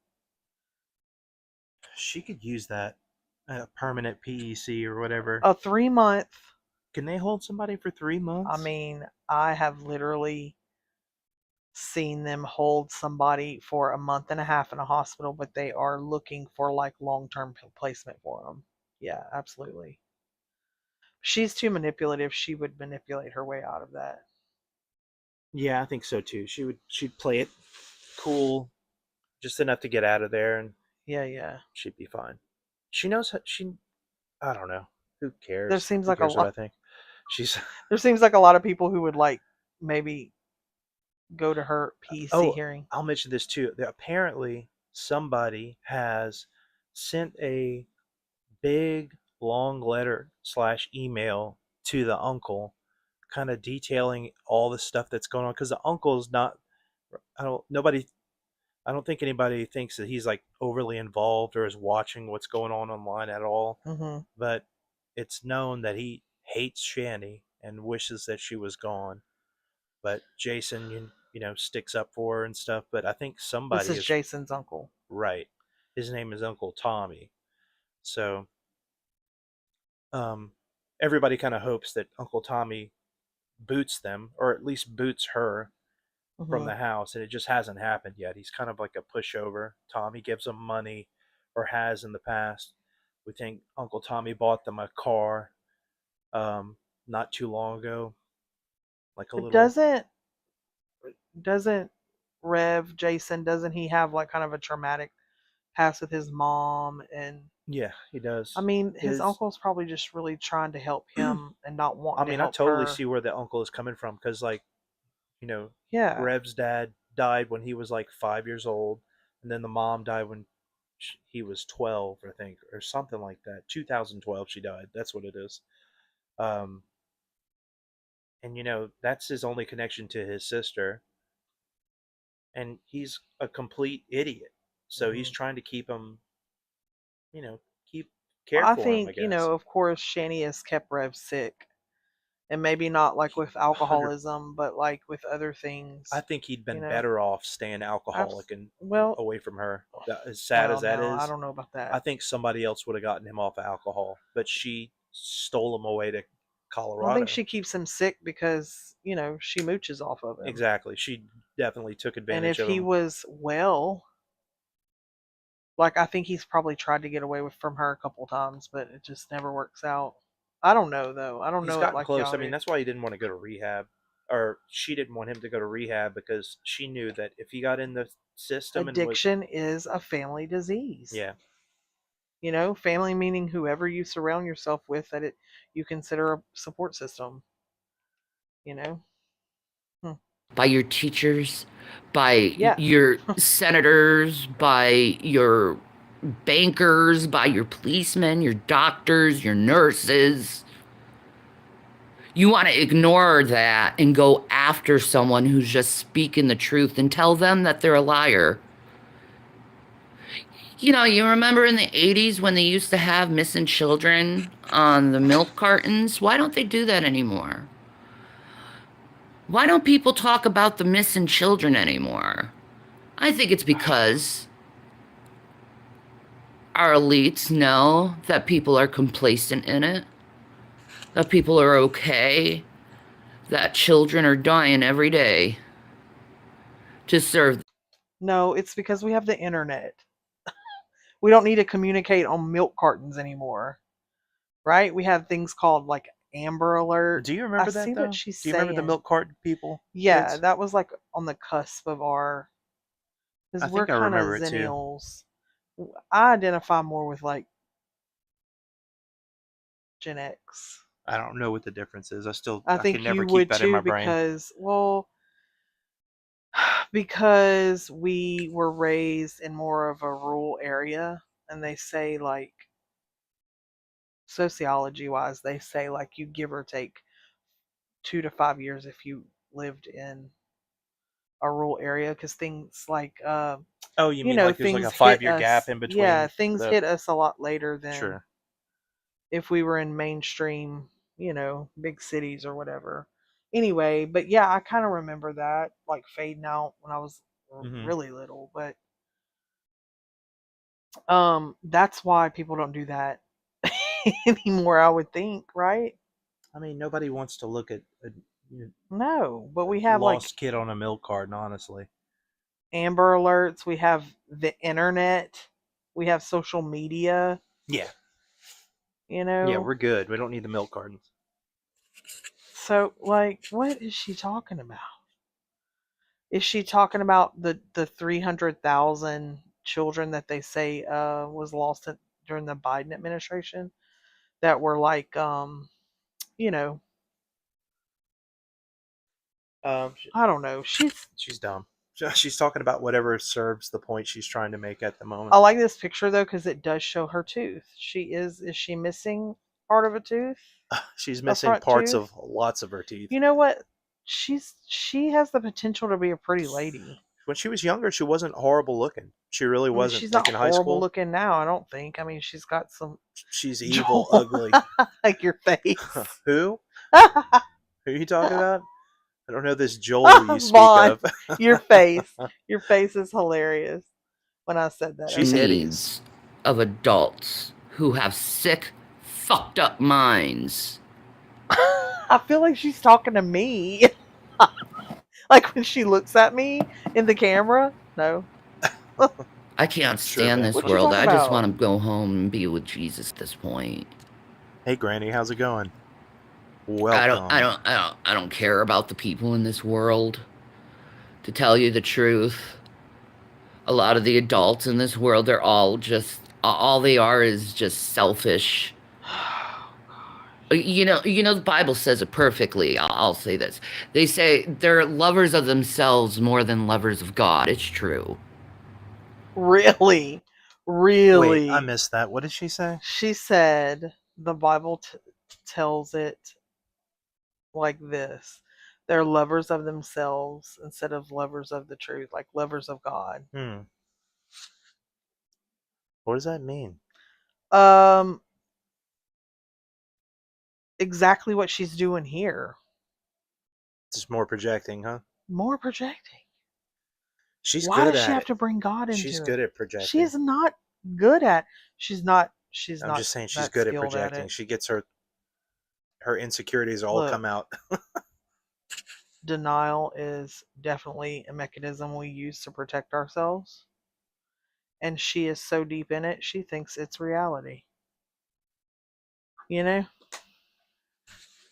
She could use that permanent PEC or whatever. A 3 month. Can they hold somebody for 3 months? I mean, I have literally seen them hold somebody for a month and a half in a hospital, but they are looking for like long-term placement for them. Yeah, absolutely. She's too manipulative. She would manipulate her way out of that. Yeah, I think so too. She'd play it cool, just enough to get out of there, and Yeah. she'd be fine. She knows how, I don't know. Who cares? There seems Who like a cares what I lot. think? She's There seems like a lot of people who would like maybe go to her PEC oh, hearing. I'll mention this too. Apparently, somebody has sent a big long letter slash email to the uncle, kind of detailing all the stuff that's going on. Because the uncle's not. I don't think anybody thinks that he's like overly involved or is watching what's going on online at all. Mm-hmm. But it's known that he hates Shanny and wishes that she was gone. but Jason, sticks up for her and stuff. But I think This somebody is is Jason's uncle. right. His name is Uncle Tommy. So um, everybody kind of hopes that Uncle Tommy boots them, or at least boots her from Hmm. the house, and it just hasn't happened yet. He's kind of like a pushover. Tommy gives him money, or has in the past. We think Uncle Tommy bought them a car um, not too long ago, like a But little. doesn't Rev Jason, doesn't he have like kind of a traumatic past with his mom? And Yeah, he I does. mean, his His, uncle's probably just really trying to help him and not I wanting to mean, I help totally her. see where the uncle is coming from because, like, you know, Yeah. Rev's dad died when he was like 5 years old, and then the mom died when he was 12, I think, or something like that. 2012, she died. That's what it is. Um, and that's his only connection to his sister, and he's a complete idiot. So he's Hmm. trying to keep him, keep Well, care I for him, I think, guess. of course, Shani has kept Rev sick. And maybe not like with 100. alcoholism, but like with other I things, think he'd you been know. better off staying Abs- alcoholic and well, away from her. As sad well, as that no, I is, don't know about I that. think somebody else would have gotten him off of alcohol, but she stole him away to I think Colorado. she keeps him sick because, she mooches off of him. Exactly. She definitely took And advantage if of he him. was well, like I think he's probably tried to get away from her a couple times, but it just never works out. I don't know though. I don't He's know it gotten like close. y'all I mean, do. that's why he didn't want to go to rehab, or she didn't want him to go to rehab because she knew that if he got in the system and was, Addiction is a family disease. yeah, Family meaning whoever you surround yourself with that it you consider a support system, you know? Hmm. by your teachers, by Yeah. your senators, by your bankers, by your policemen, your doctors, your nurses. You want to ignore that and go after someone who's just speaking the truth and tell them that they're a liar. You remember in the 80s when they used to have missing children on the milk cartons? Why don't they do that anymore? Why don't people talk about the missing children anymore? I think it's because our elites know that people are complacent in it, that people are okay, that children are dying every day to serve. No, it's because we have the internet. We don't need to communicate on milk cartons anymore, right? We have things called like Amber do you Alerts. I remember that see what though? she's Do you remember the saying. milk carton people, Yeah, kids? that was like on the cusp of our, because I we're think I kind of remember it too. zennials. I identify more with like Gen X. I don't know what the difference is. I I can think never you keep would that in too my brain. because, well, because we were raised in more of a rural area, and they say like sociology wise, they say like you give or take 2 to 5 years if you lived in a rural area because things like Oh, you mean like there's like a things five hit year gap us. in Yeah, between things the hit us a lot later than sure. if we were in mainstream, big cities or whatever. Anyway, but yeah, I kind of remember that like fading out when I was Hmm. really little, but that's why people don't do that anymore, I would think, right? I mean, nobody wants to look at No, but a we have like lost kid on a milk carton, honestly. Amber Alerts, we have the internet, we have social media, Yeah, you yeah, know. we're good. We don't need the milk cartons. So like what is she talking about? Is she talking about the 300,000 children that they say was lost during the Biden administration that were like you know, She, I don't know. she's dumb. She's talking about whatever serves the point she's trying to make at the I moment. like this picture though cuz it does show her tooth. Is she missing part of a tooth? She's A missing front parts tooth? of lots of her teeth. You know what? She has the potential to be a pretty lady. When she was younger, she wasn't horrible looking. She really I mean, wasn't. she's Like not in high horrible school, looking now, I don't think. I mean, she's got some she's evil, Joel ugly. like your face. Who? Who are you talking about? I don't know this Joel you speak Vaughn, of. your face. Your face is hilarious when I said that. She's Okay. hideous. Needs of adults who have sick, fucked up minds. I feel like she's talking to me. Like when she looks at me in the camera. No. I can't Sure, stand this What you world. talking I just about? want to go home and be with Jesus at this point. Hey, Granny, how's it going? I Welcome. don't care about the people in this world. To tell you the truth, a lot of the adults in this world, they're all they are is just selfish. The Bible says it perfectly. I'll say this. They say they're lovers of themselves more than lovers of God. It's true. Really? Wait, I Really? missed that. What did she say? She said the Bible tells it like this. They're lovers of themselves instead of lovers of the truth, like lovers of God. What does that mean? Um, exactly what she's doing here. Just more projecting, huh? More projecting. She's Why good does she at have it. to bring God She's into good it? at She projecting. is not good at. She's not. She's I'm not just saying she's that good at skilled at projecting. it. She gets her insecurities all Look, come out. denial is definitely a mechanism we use to protect ourselves. And she is so deep in it, she thinks it's reality. You know?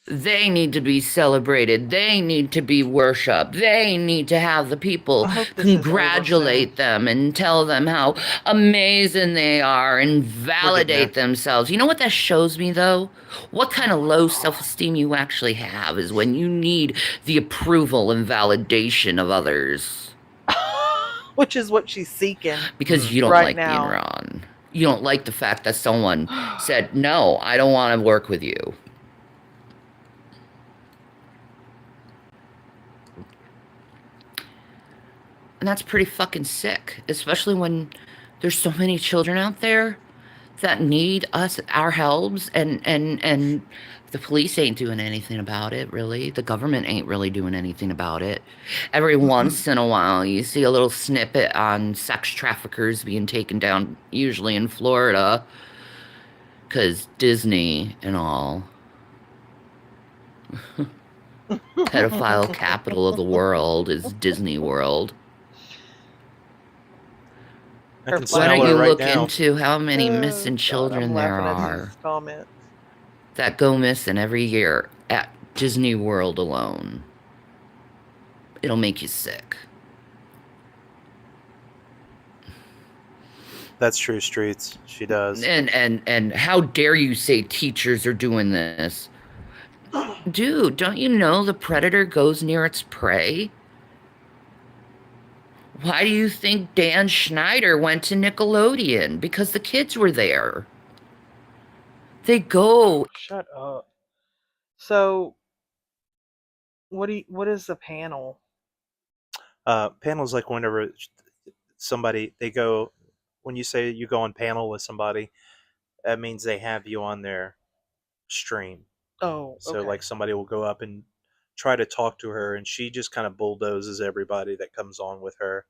They need to be celebrated. They need to be worshiped. They need to have the people I hope this is over soon. congratulate them and tell them how amazing they are and We're getting there. validate themselves. You know what that shows me, though? What kind of Oh low my self esteem you actually have is when you need the approval and validation of others God. Which is what she's seeking because you don't right like being now. wrong. You don't like the fact that someone said, "No, I don't want to work with you." And that's pretty fucking sick, especially when there's so many children out there that need our helps, and the police ain't doing anything about it, really. The government ain't really doing anything about it. Every once in a while, you see a little snippet on sex traffickers being taken down, usually in Florida, because Disney and all. Pedophile capital of the world is Disney World. I Her can Why smell don't funny. her you right look now. into how many Oh missing God, I'm children there laughing at are these comments. that go missing every year at Disney World alone? It'll make you sick. That's true, Streets. She does. And how dare you say teachers are doing this? Dude, don't you know the predator goes near its prey? Why do you think Dan Schneider went to Nickelodeon? Because the kids were there. They go. Shut up. So, what is the panel? Panels like whenever somebody they go when you say you go on panel with somebody, that means they have you on their stream. Oh, So okay. like somebody will go up and try to talk to her, and she just kind of bulldozes everybody that comes on with her,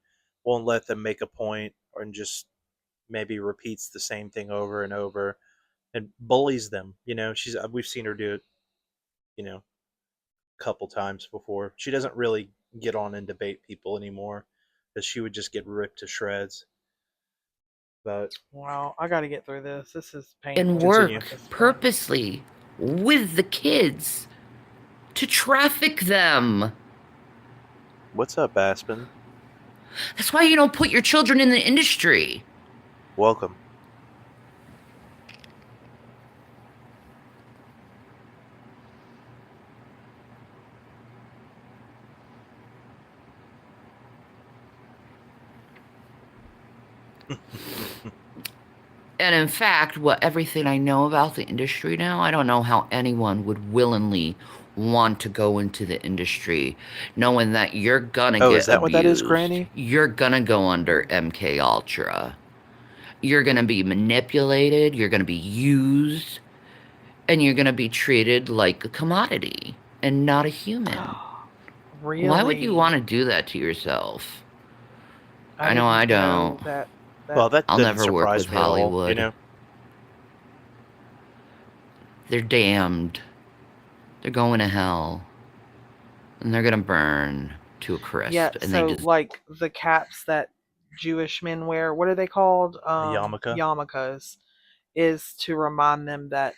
won't let them make a point, and just maybe repeats the same thing over and over, and bullies them. We've seen her do it, a couple times before. She doesn't really get on and debate people anymore, because she would just get ripped to shreds. But Wow, I got to get through this. This is And painful continue. at work this point. purposely with the kids to traffic them. What's up, Aspen? That's why you don't put your children in the industry. Welcome. And in fact, everything I know about the industry now, I don't know how anyone would willingly want to go into the industry knowing that you're gonna Oh, is get that what that is, abused. Granny? You're gonna go under MK Ultra. You're gonna be manipulated, you're gonna be used, and you're gonna be treated like a commodity and not a human. Why would you really, want to do that to yourself? I I know I didn't don't. know that Well, that that I'll didn't never work with surprise me at all. You Hollywood. know, They're damned. They're going to hell. And they're going to burn to a yeah, crisp. And they so just like the caps that Jewish men wear, what are they called? a yarmulke. Yarmulkes, is to remind them that,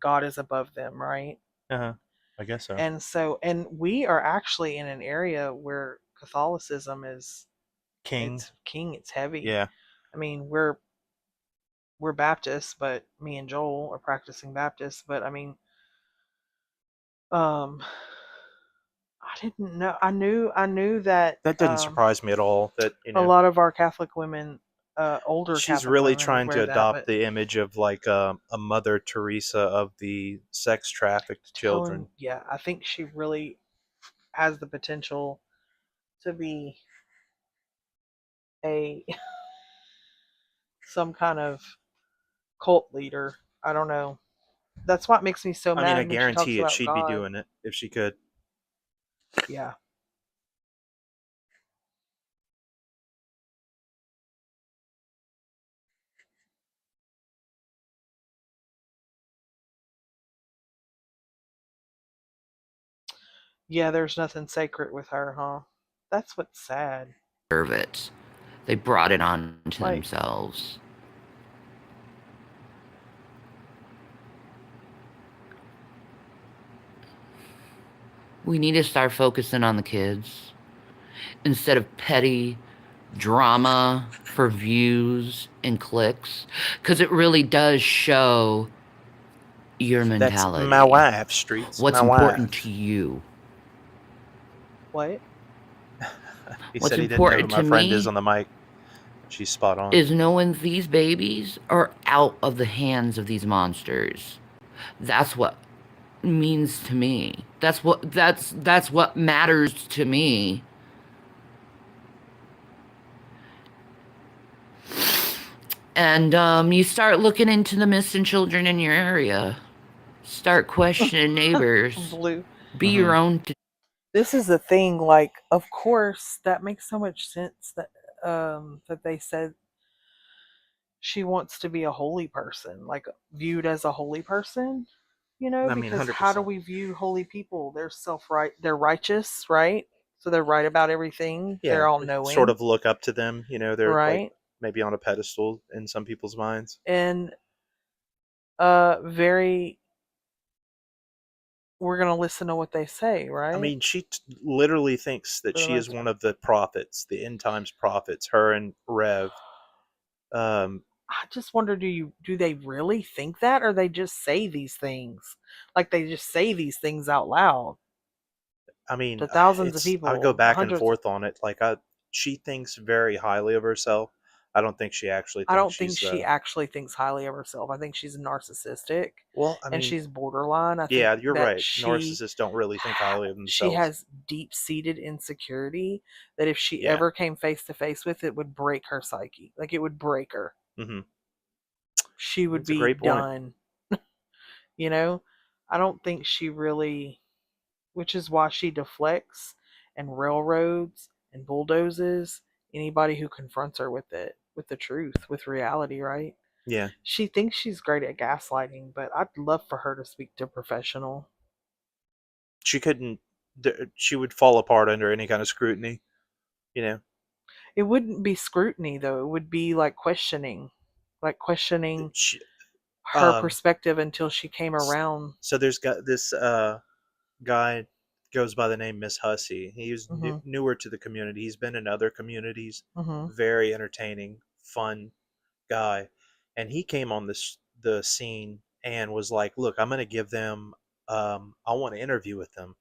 God is above them, right? Uh huh. I guess so. And so, and we are actually in an area where Catholicism is, King. it's king, it's heavy. Yeah. I mean, we're Baptists, but me and Joel are practicing Baptists, but I mean, um I didn't know. I knew that That didn't surprise me at all. That a lot of our Catholic women, older she's Catholic really women would trying to wear that, adopt but the image of like a Mother Teresa of the sex trafficked children. yeah, I think she really has the potential to be a some kind of cult leader. I don't know. That's what makes me so I mean, I mad when she talks guarantee it. about She'd be God. doing it if she could. Yeah. Yeah, there's nothing sacred with her, huh? That's what's sad. deserve it. They brought it on to Like, themselves. We need to start focusing on the kids instead of petty drama for views and clicks, because it really does show your That's my mentality. wife, Streets. What's My important to wife. you? what? He What's said he didn't know who important my to friend is me on the mic. She's spot on. is knowing these babies are out of the hands of these monsters. That's what means to me. That's what matters to me. And you start looking into the missing children in your area. Start questioning neighbors. Blue. Be Hmm. your own. This is the thing, like, of course that makes so much sense that they said she wants to be a holy person, like viewed as a holy person, I mean, because how do 100%. we view holy people? They're righteous, right? So they're right about everything. Yeah, They're all sort knowing, of look up to them. They're like right? maybe on a pedestal in some people's minds. And very we're going to listen to what they say, I right? mean, she literally thinks that For the she is most one part. of the prophets, the end times prophets. Her and Rev. Um, I just wonder, do they really think that, or they just say these things? Like they just say these things out loud I mean, to thousands of I go people, back and hundreds. forth on it. Like, she thinks very highly of herself. I don't think she actually I thinks don't think she's. she actually thinks highly of herself. I think she's narcissistic Well, I and mean, she's borderline. I think yeah, you're that right. Narcissists don't really think highly of she themselves. has deep-seated insecurity that if she Yeah. ever came face to face with it would break her psyche. Like it would break her. Hmm. She would That's a be great point. done. You know? I don't think she really, which is why she deflects and railroads and bulldozes anybody who confronts her with it, with the truth, with reality, right? Yeah. She thinks she's great at gaslighting, but I'd love for her to speak to a professional. She couldn't. She would fall apart under any kind of scrutiny. You know. It wouldn't be scrutiny though. It would be like questioning She, her um. perspective until she came around. So there's got this guy goes by the name Miss Hussey. He's Mhm. newer to the community. He's been in other communities. Mhm. Very entertaining, fun guy, and he came on the scene and was like, "Look, I'm going to give them. I want to interview with them,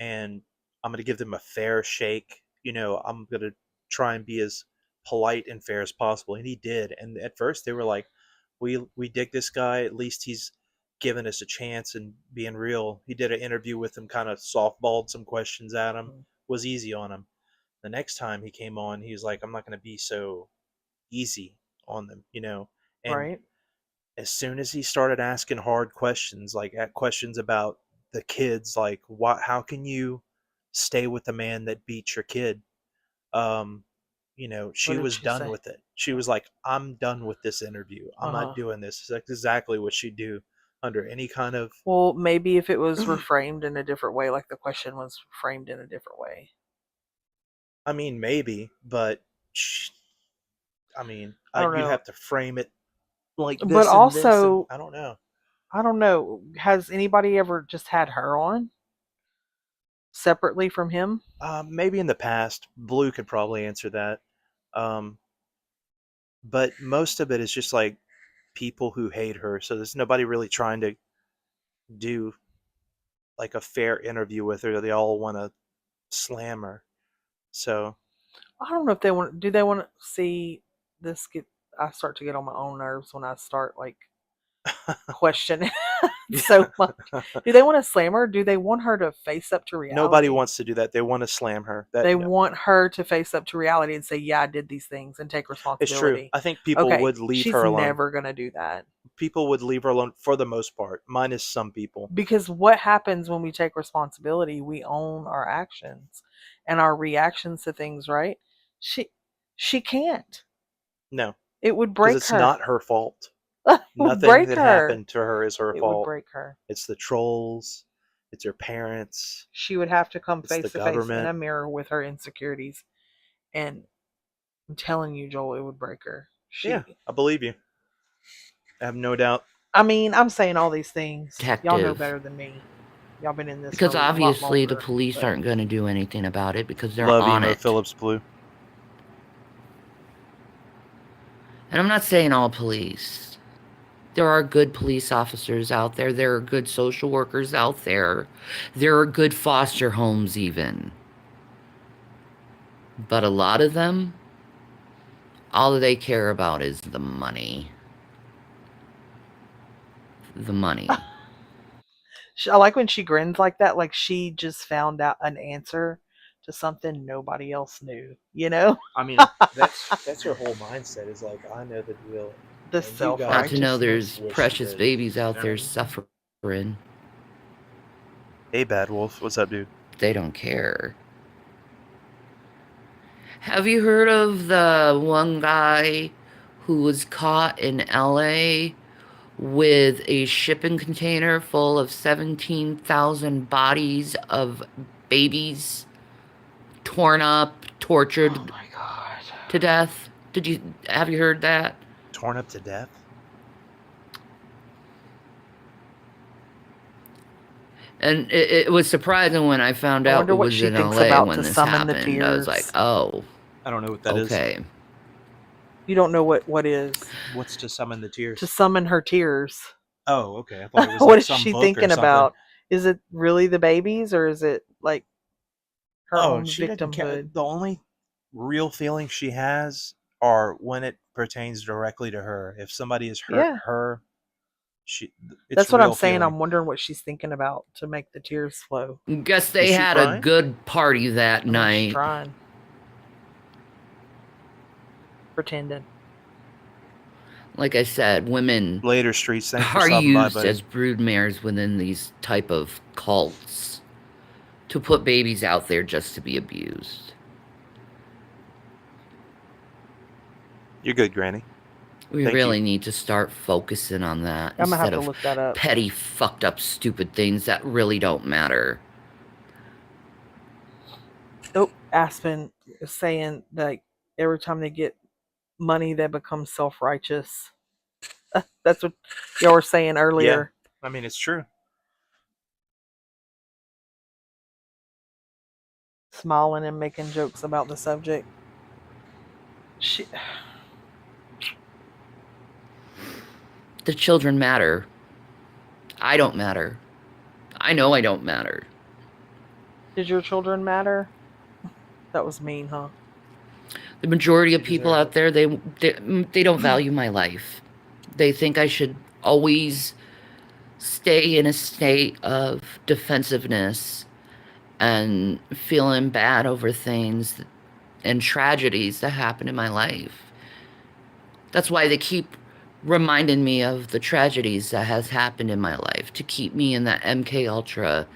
and I'm going to give them a fair shake. I'm going to try and be as polite and fair as possible." And he did. And at first, they were like, "We dig this guy. At least he's giving us a chance and being real." He did an interview with him, kind of softballed some questions at him, Mhm. was easy on him. The next time he came on, he was like, "I'm not going to be so easy on them." And Right? as soon as he started asking hard questions, like at questions about the kids, like, what, how can you stay with the man that beat your kid. Um, she did was she done say? with it. She was like, I'm done with this interview. I'm not Uh-huh. doing this. It's exactly what she'd do under any kind of. Well, maybe if it was reframed in a different way, like the question was framed in a different way. I mean, maybe, but I mean, I don't you'd know. have to frame it like But this, and also, I don't know. I don't know. Has anybody ever just had her on separately from him? Maybe in the past, Blue could probably answer that. Um, but most of it is just like people who hate her. So there's nobody really trying to do like a fair interview with her. They all want to slam her. So I don't know if they want. Do they want to see this get? I start to get on my own nerves when I start like questioning so much. Do they want to slam her? Do they want her to face up to nobody reality? wants to do that. They want to slam her. They No, want her to face up to reality and say, "Yeah, I did these things," and take it's true. responsibility. I think people Okay, would leave she's her alone. never gonna do that. People would leave her alone for the most part, minus some people. Because what happens when we take responsibility? We own our actions and our reactions to things, right? She she can't. No, It would because break it's her. not her fault. It would Nothing break that her. happened to her is her It would fault. break her. It's the trolls. It's her parents. She would have to come It's the face to face in government. a mirror with her insecurities. And I'm telling you, Joel, it would break her. Yeah, I believe you. I have no doubt. I mean, I'm saying all these things. Y'all know Detective. better than me. Y'all been in this Because for a lot obviously the longer. police but- aren't going to do anything about it because they're Love on emo it. Phillips Blue. And I'm not saying all police. There are good police officers out there. There are good social workers out there. There are good foster homes even. But a lot of them, all they care about is the money. The money. I like when she grins like that, like she just found out an answer to something nobody else knew. You know, I mean, that's her whole mindset. Is like, I know the deal. the And you self guys Not to know righteousness. there's wish precious that- babies out no. there suffering. Hey, Bad Wolf, what's up, dude? They don't care. Have you heard of the one guy who was caught in LA with a shipping container full of 17,000 bodies of babies torn up, tortured Oh my god! to death? Have you heard that? Torn up to death. And it was surprising when I found I out wonder it what was she in thinks LA about when to this summon the happened. I was like, tears. oh, I don't know what that is. okay. You don't know what is What's to summon the tears? to summon her tears. Oh, okay. I thought it was What like is some she book or thinking something. about? Is it really the babies, or is it like her own she doesn't care. victimhood? The only real feelings she has are when it pertains directly to her. If somebody has hurt Yeah. her, it's That's what I'm real saying. feeling. I'm wondering what she's thinking about to make the tears flow. Guess they Is she had a crying? good party that I mean, she's night. trying, pretending. Like I said, women Later, Streets. Thanks for are stopping by, used buddy. as broodmares within these type of cults to put babies out there just to be abused. You're good, Granny. We Thank really you. need to start focusing on that I'm gonna have instead to of look that up. petty, fucked up, stupid things that really don't matter. Oh, Aspen is saying that every time they get money, they become self-righteous. That's what y'all were saying earlier. I mean, it's true. Smiling and making jokes about the subject. The children matter. I don't matter. I know I don't matter. Did your children matter? That was mean, huh? The majority of She people deserved out there, they don't value my life. They think I should always stay in a state of defensiveness and feeling bad over things and tragedies that happen in my life. That's why they keep reminding me of the tragedies that has happened in my life to keep me in that MK Ultra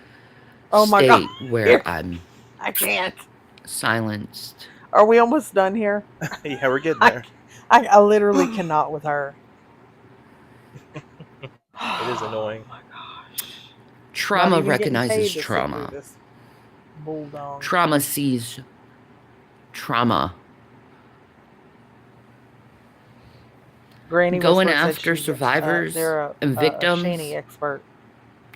Oh my God. state where I'm I can't. Silenced. Are we almost done here? Yeah, we're getting I, there. I literally cannot with her. It is annoying. Oh my gosh. Not Trauma even getting recognizes paid to sit through trauma. this bulldog. Trauma sees trauma. Granny Going Whistler said after she's survivors they're a, and a Shanny victims expert.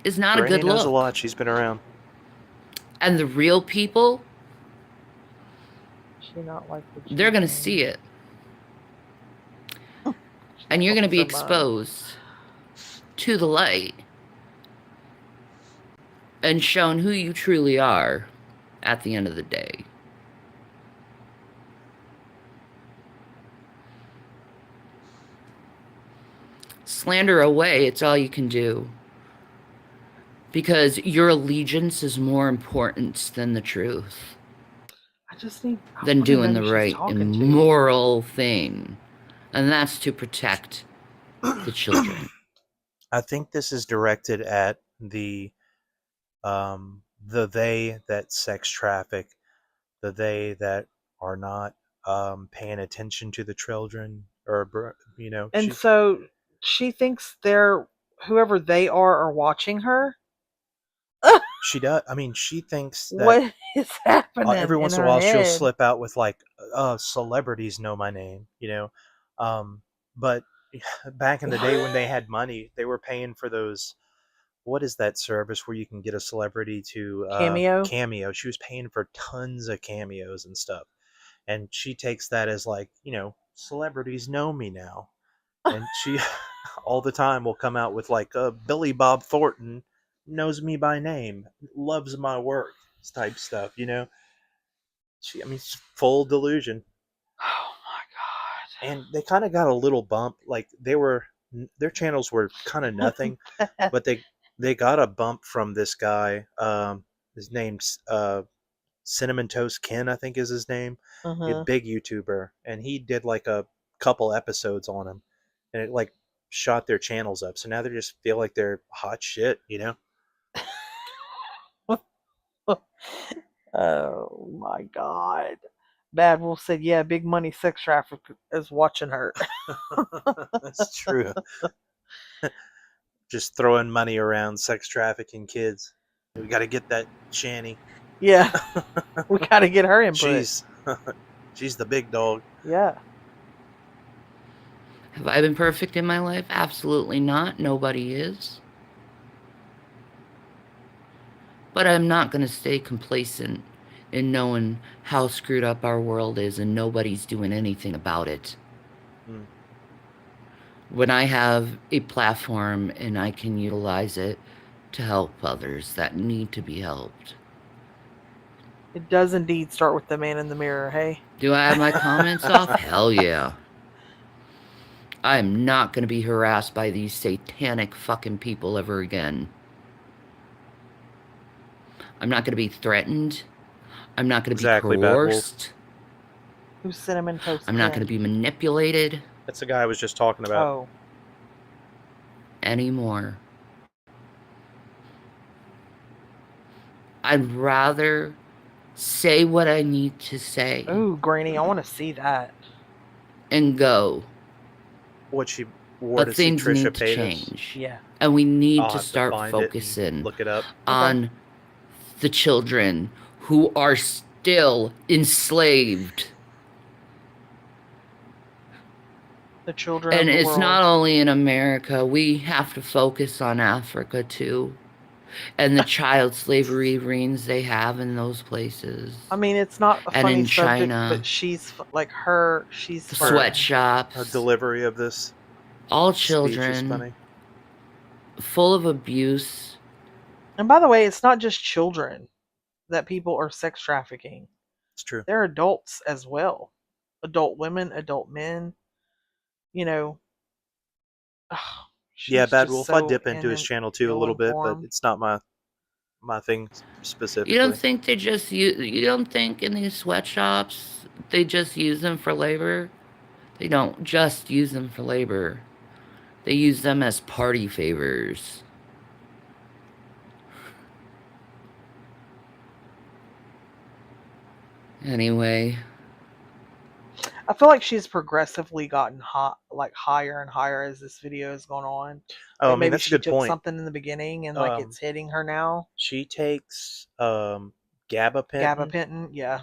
is not a Granny good knows a look. lot. She's been around. And the real people, She not like the they're going to cheating. see it. And you're going to be Lost her mind. exposed to the light and shown who you truly are at the end of the day. Slander away, it's all you can do. Because your allegiance is more important than the truth. I just need Than wanna know doing who the she's right talking and to. moral thing. And that's to protect the children. I think this is directed at the they that sex traffic, the they that are not paying attention to the children, or And so she thinks they're whoever they are watching her. she does. I mean, she thinks that What is happening every in once in a her while she'll head? slip out with like, celebrities know my name, but back in the day when they had money, they were paying for those. What is that service where you can get a celebrity to Cameo. cameo? She was paying for tons of cameos and stuff, and she takes that as like, celebrities know me now, and she all the time will come out with like, Billy Bob Thornton knows me by name, loves my work type stuff. I mean, it's full delusion. Oh my And they kind of got a little bump. Like their channels were kind of nothing, god. but they got a bump from this guy. His name's Cinnamon Toast Ken, I think is his name. A Uh-huh. big YouTuber, and he did like a couple episodes on him, and it like shot their channels up. So now they just feel like they're hot shit. Oh my god. Bad Wolf said, "Yeah, big money sex traffic is watching her." That's true. Just throwing money around, sex trafficking kids. We got to get that Shanny. Yeah, we got to get her input. she's she's the big dog. Yeah. Have I been perfect in my life? Absolutely not. Nobody is. But I'm not going to stay complacent in knowing how screwed up our world is and nobody's doing anything about it. Mm. When I have a platform and I can utilize it to help others that need to be helped. It does indeed start with the man in the mirror, hey? Do I have my comments off? Hell yeah. I am not going to be harassed by these satanic fucking people ever again. I'm not going to be threatened. I'm not going to Exactly, be Bad Wolf. coerced. Who's Cinnamon Toast I'm not going to be manipulated That's the guy I was just talking about. Oh. anymore. I'd rather say what I need to say Ooh, Granny, I want to see that. and go. What she wore to But see things Trisha need to Paytas. change. Yeah. And we need I'll to have to start find it and focusing look it up. on the children who are still enslaved. The children And of the it's world. not only in America, we have to focus on Africa too. And the child slavery rings they have in those places. I mean, it's not a And funny in subject, China, but she's like her. She's the funny. Her sweatshops, delivery of this all speech is children funny. full of abuse. And by the way, it's not just children that people are sex trafficking. It's true. They're adults as well. Adult women, adult men. You know. Yeah, She's Bad just Wolf. I so dip into his channel too a little bit, but ill-informed. it's not my thing specifically. You don't think they just use, you don't think in these sweatshops they just use them for labor? They don't just use them for labor. They use them as party favors. Anyway, I feel like she's progressively gotten hot, like higher and higher as this video has gone on. Oh, I Like mean, maybe that's a she good took point. something in the beginning and like it's hitting her now. She takes gabapentin. Gabapentin, yeah,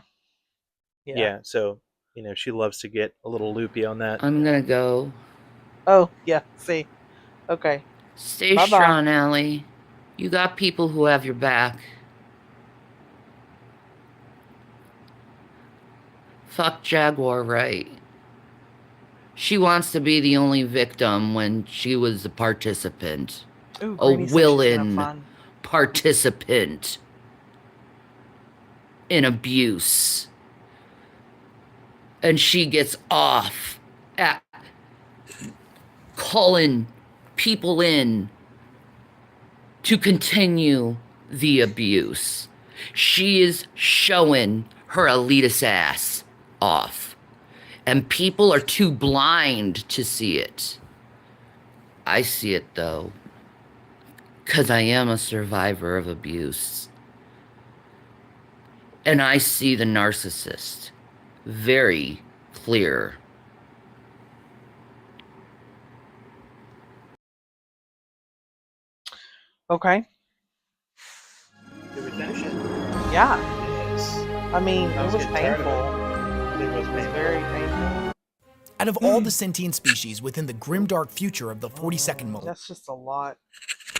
yeah. Yeah, so she loves to get a little loopy on that. I'm gonna go. Oh, yeah. See, okay. Stay Bye bye. strong, Allie. You got people who have your back. Fuck Jaguar right. She wants to be the only victim when she was a participant. Ooh, A Granny said she's gonna willing find. participant in abuse. And she gets off at calling people in to continue the abuse. She is showing her elitist ass off. And people are too blind to see it. I see it though, because I am a survivor of abuse. And I see the narcissist very clear. Okay. Did we finish it? Yeah. Yes. I mean, I it was was getting tired of painful. It was It was painful. very painful. Out of all the sentient species within the grimdark future of the 42nd moment, That's just a lot.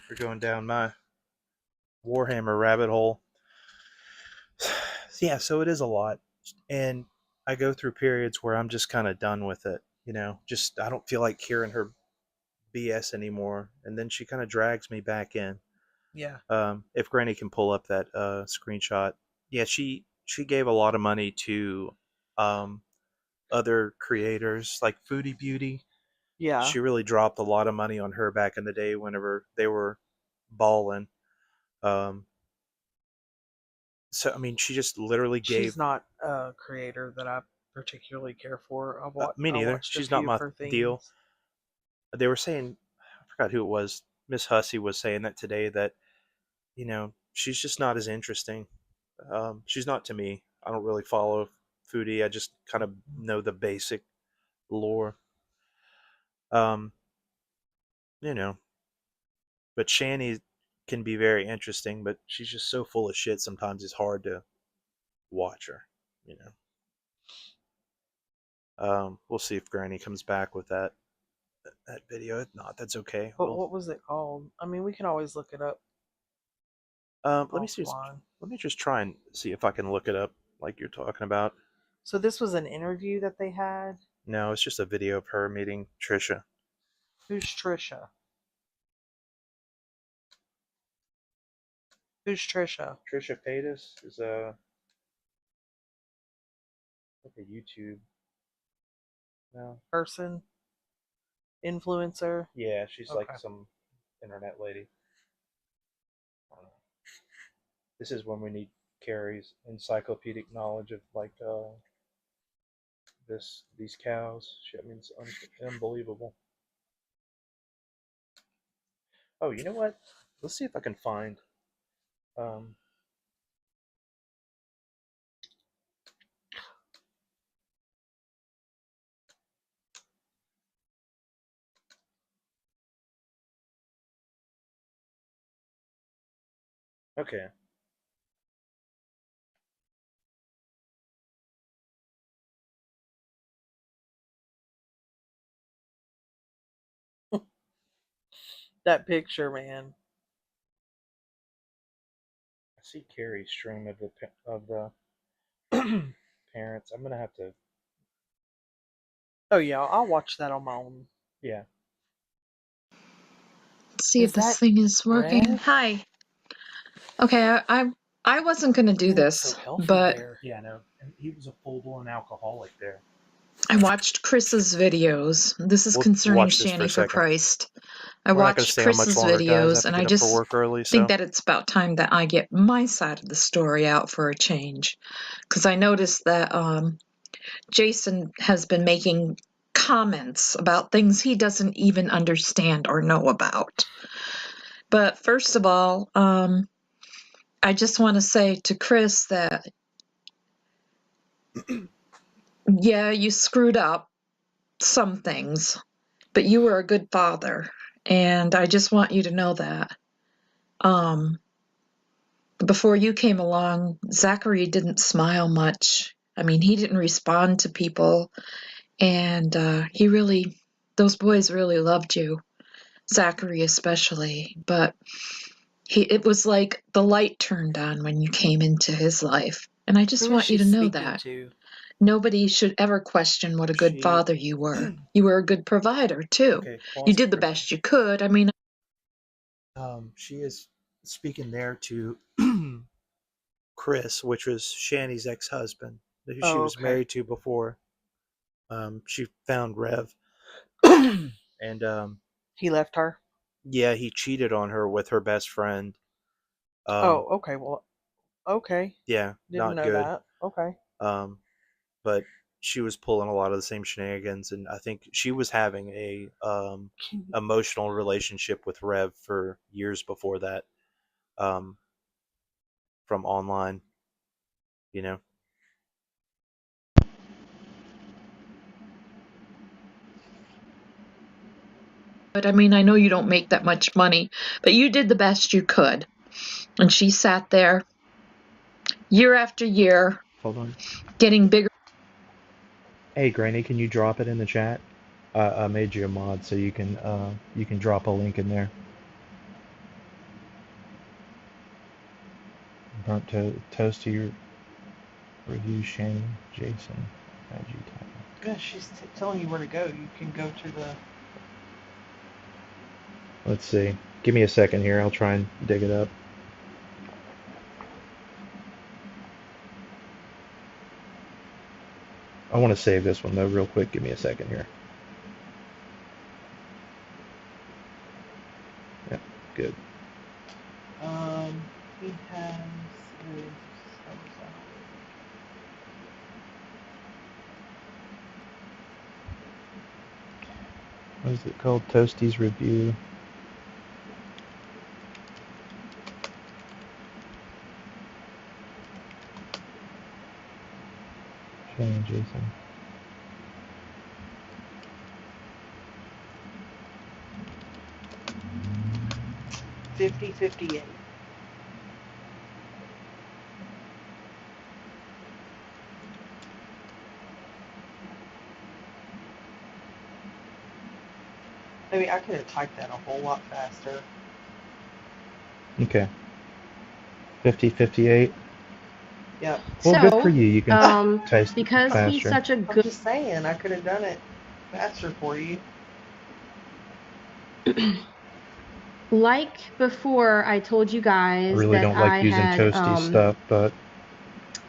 We're going down my Warhammer rabbit hole. Yeah, so it is a lot. And I go through periods where I'm just kind of done with it. Just I don't feel like hearing her BS anymore. And then she kind of drags me back in. Yeah. If Granny can pull up that screenshot. Yeah, she gave a lot of money to other creators like Foodie Beauty. Yeah. She really dropped a lot of money on her back in the day whenever they were balling. So I mean, she just literally gave. She's not a creator that I particularly care for. Me I neither. watched a She's few not of my her things. deal. They were saying, I forgot who it was. Miss Hussey was saying that today that she's just not as interesting. She's not to me. I don't really follow Foodie. I just kind of know the basic lore. Um, you know, but Shani can be very interesting, but she's just so full of shit. Sometimes it's hard to watch her. You know. We'll see if Granny comes back with that video. If not, that's okay. But what was it called? I mean, we can always look it up. Let me see. Offline. Let me just try and see if I can look it up, like you're talking about. So this was an interview that they had. No, it's just a video of her meeting Trisha. Who's Trisha? Who's Trisha? Trisha Paytas is like a YouTube. No. Person? Influencer? Yeah, she's Okay. like some internet lady. I don't know. This is when we need Carrie's encyclopedic knowledge of like these cows. Shit, I mean, it's unbelievable. Oh, you know what? Let's see if I can find. Um, okay. That picture, man. I see Carrie's stream of the parents. I'm gonna have to. Oh yeah, I'll watch that on my own. Yeah. See Is if this that thing is working. Red? Hi. Okay, I wasn't gonna do He looks this, so healthy but there. Yeah, no. And he was a full blown alcoholic there. I watched Chris's videos. This is We'll concerning watch this for a Shani for second. Christ. I We're not going to watched stay on much Chris's longer, guys. I have videos, to and get I up for just work early, so think that it's about time that I get my side of the story out for a change. Because I noticed that Jason has been making comments about things he doesn't even understand or know about. But first of all, I just want to say to Chris that Yeah, you screwed up some things, but you were a good father, and I just want you to know that. Um, before you came along, Zachary didn't smile much. I mean, he didn't respond to people, and those boys really loved you, Zachary especially. But it was like the light turned on when you came into his life, and I just Who is want you she to know speaking that. to? Nobody should ever question what a good She father you were. You were a good provider, too. okay, You pause it did the for a second. best you could. I mean, She is speaking there to Chris, which was Shanny's ex-husband, who she Oh, was okay. married to before she found Rev. And He left her. yeah, he cheated on her with her best friend. Oh, Um, okay. Well, okay. yeah, Didn't not know good. that. Okay. Um, but she was pulling a lot of the same shenanigans, and I think she was having a emotional relationship with Rev for years before that, um, from online. You know, I mean, I know you don't make that much money, but you did the best you could. And she sat there year after year, hold on. getting bigger. Hey, Granny, can you drop it in the chat? I made you a mod, so you can drop a link in there. Burnt toasty review Shannon Jason. IG title. Yeah, she's telling you where to go. You can go to the. Let's see. Give me a second here. I'll try and dig it up. I want to save this one though, real quick. Give me a second here. Yeah, good. He has. What is it called? Toasties Review. Shannon Jason. 50-58. I mean, I could have typed that a whole lot faster. Okay. 50-58. Yep. Well, good for So, you. You can taste it because he's faster. such a I'm good, just saying, I could have done it faster for you. like before, I told you I guys really that don't like I using had toasty stuff, but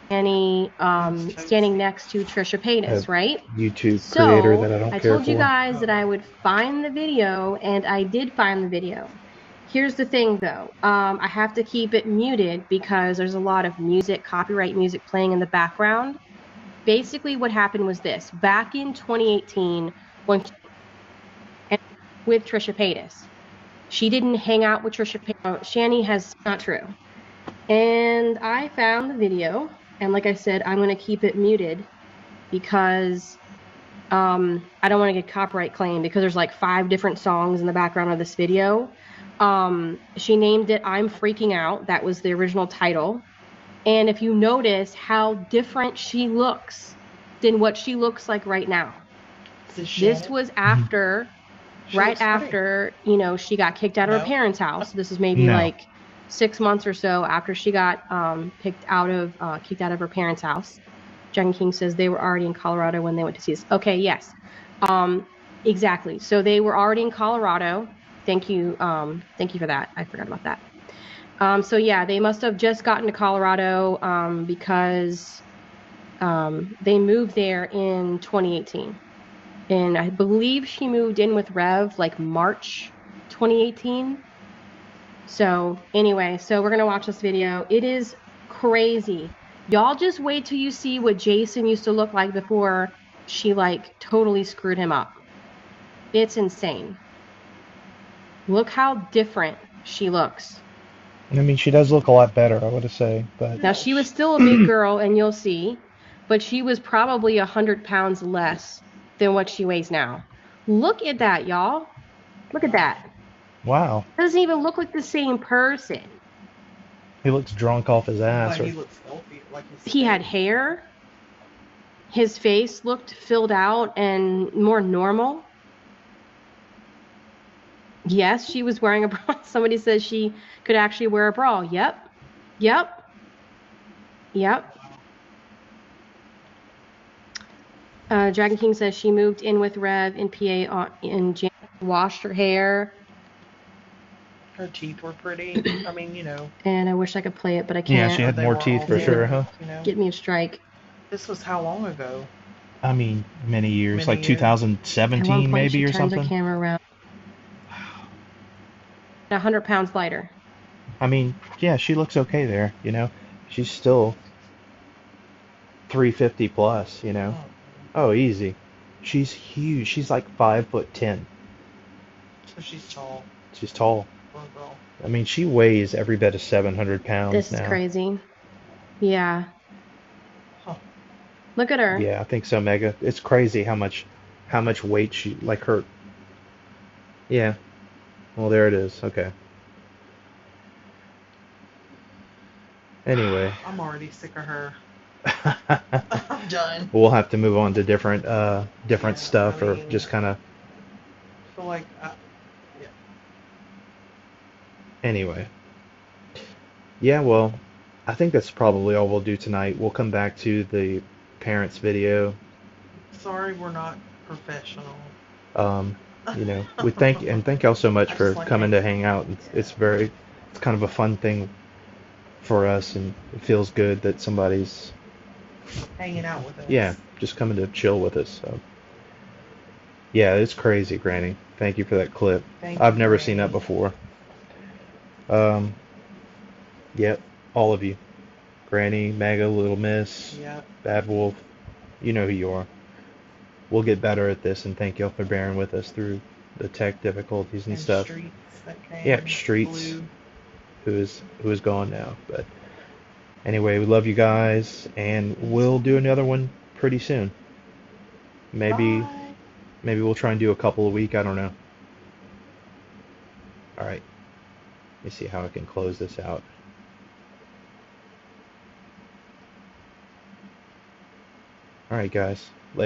Annie It's standing toasty. next to Trisha I have Paytas, right? YouTube creator So, that I don't I care told you for. guys that I would find the video, and I did find the video. Here's the thing, though. I have to keep it muted because there's a lot of music, copyright music playing in the background. Basically, what happened was this. Back in 2018, when with Trisha Paytas, she didn't hang out with Trisha Paytas. Shani has not true. And I found the video, and like I said, I'm going to keep it muted because I don't want to get copyright claim because there's like 5 different songs in the background of this video. She named it I'm Freaking Out. That was the original title. And if you notice how different she looks than what she looks like right now. This was after, right after, she got kicked out of her parents' house. This is maybe No. like 6 months or so after she got kicked out of her parents' house. Jen King says they were already in Colorado when they went to see us. Okay, yes. Exactly. So they were already in Colorado. Thank you for that. I forgot about that. So yeah, they must have just gotten to Colorado because they moved there in 2018. And I believe she moved in with Rev like March 2018. So anyway, so we're going to watch this video. It is crazy. Y'all just wait till you see what Jason used to look like before she like totally screwed him up. It's insane. Look how different she looks. I mean, she does look a lot better, I would say, but Now she was still a big girl, and you'll see. but she was probably 100 pounds less than what she weighs now. Look at that, y'all. Look at that. Wow. Doesn't even look like the same person. He looks drunk off his ass. But Or, he looks healthy. Like He had hair. His face looked filled out and more normal. Yes, she was wearing a bra. Somebody says she could actually wear a bra. Yep. Yep. Yep. Dragon King says she moved in with Rev in PA in January, washed her hair. her teeth were pretty. I mean, you know. And I wish I could play it, but I yeah, can't. she had They more were teeth all for sure, there, huh? You know. Get me a strike. This was how long ago? I mean, many years, Many like years. At one 2017 point, maybe she or turns something. the camera around. 100 pounds lighter. I mean, yeah, she looks okay there. You know, she's still 350 plus. You know, oh easy. She's huge. She's like 5'10". So she's tall She's tall. for a girl. I mean, she weighs every bit of 700 pounds This is now. crazy. Yeah. Huh. Look at her. Yeah, I think so, Mega. It's crazy how much weight she like her. Yeah. Well, there it is. Okay. Anyway. I'm already sick of her. I'm done. We'll have to move on to different Yeah, stuff, I or mean, just kind of. I feel like yeah. Anyway. Yeah, well, I think that's probably all we'll do tonight. We'll come back to the parents video. Sorry, we're not professional. You know, we thank y'all so much I for just like coming to hanging hang out. It's kind of a fun thing for us, and it feels good that somebody's hanging out with us. yeah, just coming to chill with us. So yeah, it's crazy, Granny. Thank you for that clip. Thank I've you, never seen Granny. that before. Yep, all of you. Granny, Mega, Little Miss, Yep. Bad Wolf, you know who you are. We'll get better at this, and thank y'all for bearing with us through the tech difficulties and stuff. Streets that came. Yep, Streets, Blue. who is gone now. But anyway, we love you guys, and we'll do another one pretty soon. Maybe Bye. maybe we'll try and do a couple a week. I don't know. All right. Let me see how I can close this out. All right, guys. Later.